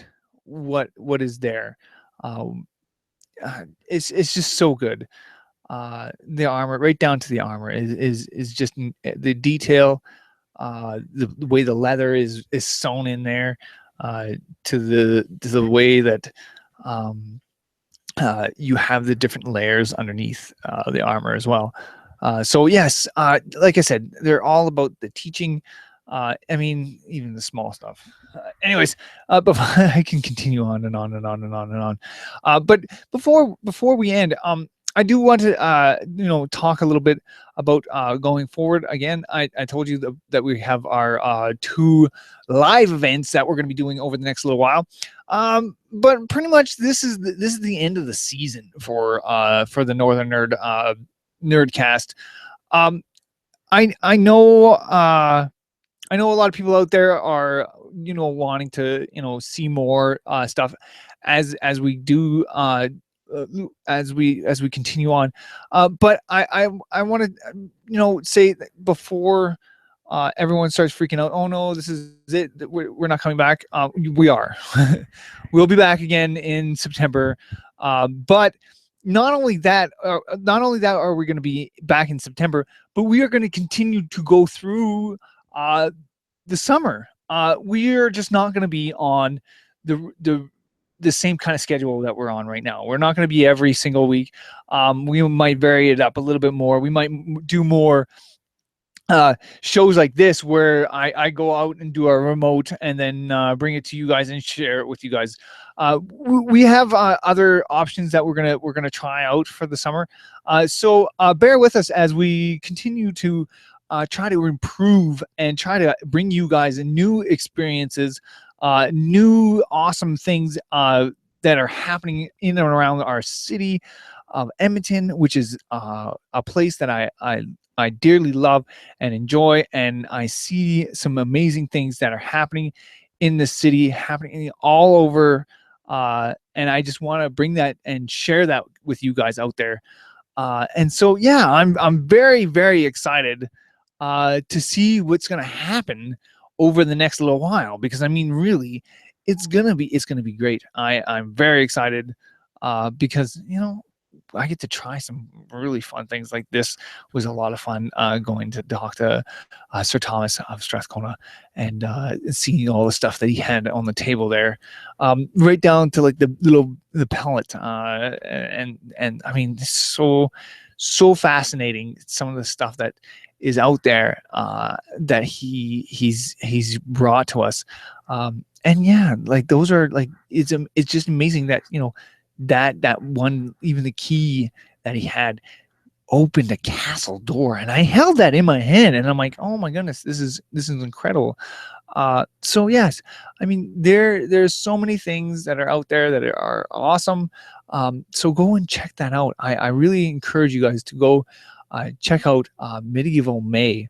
A: is there. It's just so good. The armor, right down to the armor, is just the detail, the way the leather is sewn in there, to the way that you have the different layers underneath the armor as well. So yes, like I said, they're all about the teaching. I mean, even the small stuff. Anyways, but I can continue on and on and on and on and on. But before we end, I do want to talk a little bit about going forward. Again, I told you that we have our 2 live events that we're going to be doing over the next little while. But pretty much this is the end of the season for the Northern Nerdcast. I know a lot of people out there are wanting to see more stuff as we do as we continue on, but I want to say that before everyone starts freaking out, oh no, this is it, we're not coming back. We are. We'll be back again in September, but not only that are we going to be back in September, but we are going to continue to go through the summer. We are just not going to be on the same kind of schedule that we're on right now. We're not going to be every single week. We might vary it up a little bit more. We might do more shows like this, where I go out and do a remote and then bring it to you guys and share it with you guys. We have other options that we're gonna try out for the summer. So bear with us as we continue to try to improve and try to bring you guys new experiences, new awesome things that are happening in and around our city of Edmonton, which is a place that I dearly love and enjoy, and I see some amazing things that are happening in the city, happening all over, and I just want to bring that and share that with you guys out there. And so yeah, I'm very, very excited to see what's going to happen over the next little while, because I mean, really, it's gonna be great. I'm very excited because I get to try some really fun things. Like this was a lot of fun, going to talk to Sir Thomas of Strathcona and seeing all the stuff that he had on the table there, right down to like the pellet, and I mean, so fascinating, some of the stuff that is out there that he's brought to us. And yeah, like those are like, it's just amazing that that one, even the key that he had opened a castle door, and I held that in my hand and I'm like, oh my goodness, this is incredible. So yes, I mean, there's so many things that are out there that are awesome. So go and check that out. I really encourage you guys to go check out Medieval May.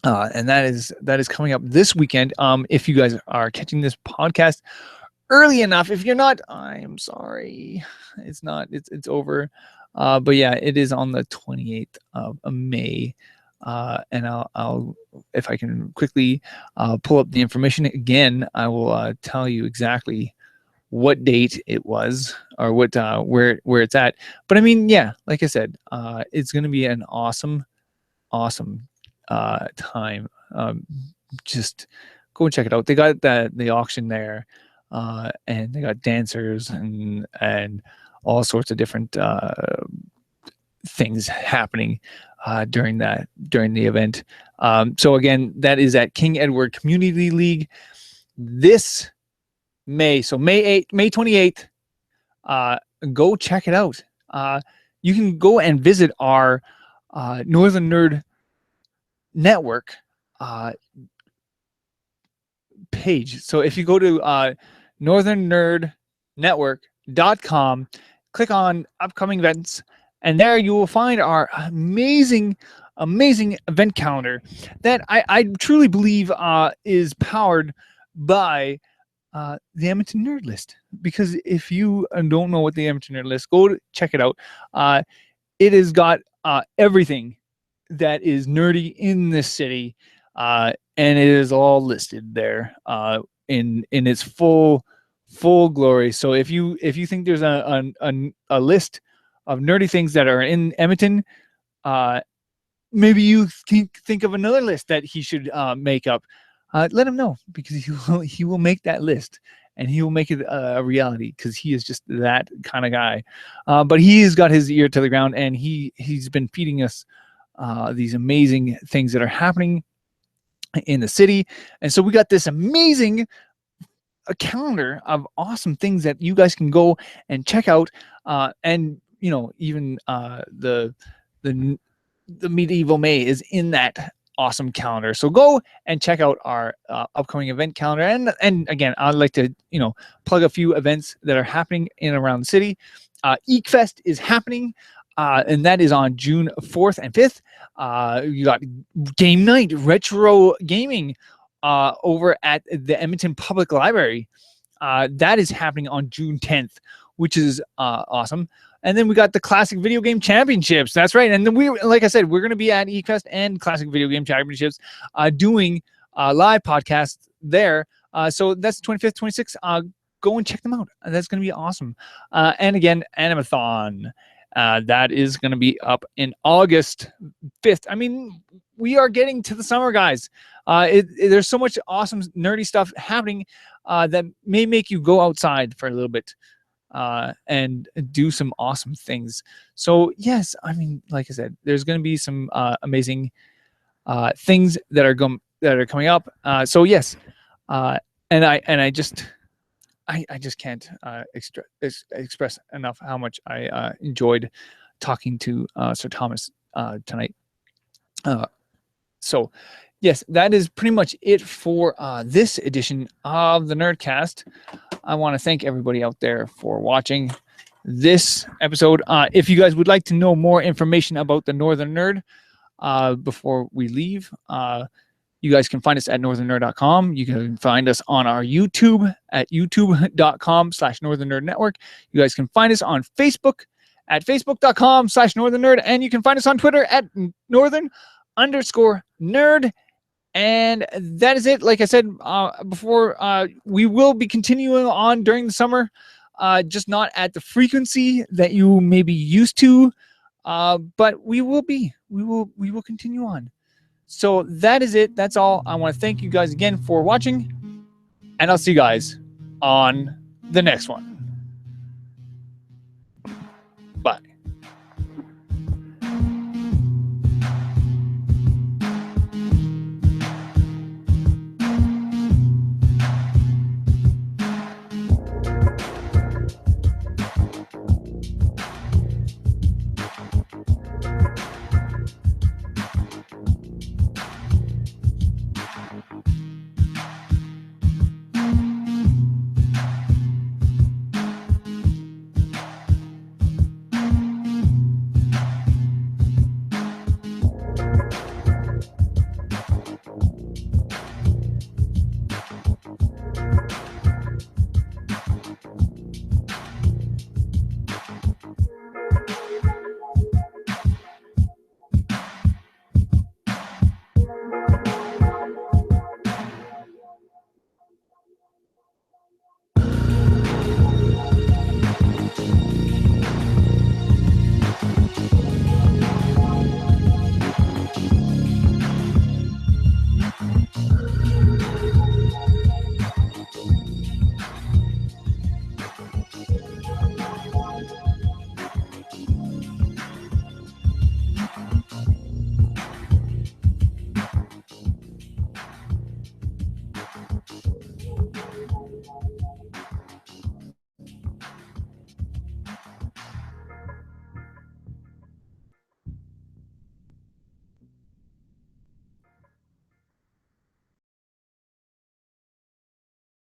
A: And that is coming up this weekend. If you guys are catching this podcast early enough, if you're not, I'm sorry, it's over. But yeah, it is on the 28th of May. And I'll if I can quickly pull up the information again, I will tell you exactly what date it was or what where it's at. But I mean, yeah, like I said, it's going to be an awesome time. Just go and check it out. They got the auction there, and they got dancers and all sorts of different things happening during the event. So again, that is at King Edward Community League this May. So May 28th. Go check it out. You can go and visit our Northern Nerd Network page. So if you go to northernnerdnetwork.com, click on upcoming events, and there you will find our amazing event calendar that I truly believe is powered by the Edmonton Nerd List. Because if you don't know what the Edmonton Nerd List, go check it out. It has got everything that is nerdy in this city, and it is all listed there in its full glory. So if you think there's a list of nerdy things that are in Edmonton, maybe you think of another list that he should make up. Let him know, because he will make that list, and he will make it a reality, because he is just that kind of guy. But he's got his ear to the ground, and he's been feeding us these amazing things that are happening in the city. And so we got this amazing calendar of awesome things that you guys can go and check out. And even the medieval May is in that awesome calendar. So go and check out our upcoming event calendar. And again, I'd like to plug a few events that are happening in and around the city. EekFest is happening, and that is on June 4th and 5th. You got Game Night Retro Gaming over at the Edmonton Public Library. That is happening on June 10th, which is awesome. And then we got the Classic Video Game Championships. That's right. And then like I said, we're going to be at EekFest and Classic Video Game Championships doing live podcasts there. So that's 25th, 26th. Go and check them out. That's going to be awesome. And again, Animathon. That is going to be up in August 5th. I mean, we are getting to the summer, guys. There's so much awesome nerdy stuff happening that may make you go outside for a little bit and do some awesome things. So yes, I mean, like I said, there's going to be some amazing things that are coming up. So yes, and I just can't express enough how much I enjoyed talking to Sir Thomas tonight. So yes, that is pretty much it for this edition of the Nerdcast. I want to thank everybody out there for watching this episode. If you guys would like to know more information about the Northern Nerd before we leave, you guys can find us at northernnerd.com. You can find us on our YouTube at youtube.com/Northern Nerd Network. You guys can find us on Facebook at facebook.com/Northern Nerd. And you can find us on Twitter at Northern_Nerd. And that is it. Like I said before, we will be continuing on during the summer, just not at the frequency that you may be used to, but we will continue on. So that is it. That's all. I want to thank you guys again for watching, and I'll see you guys on the next one.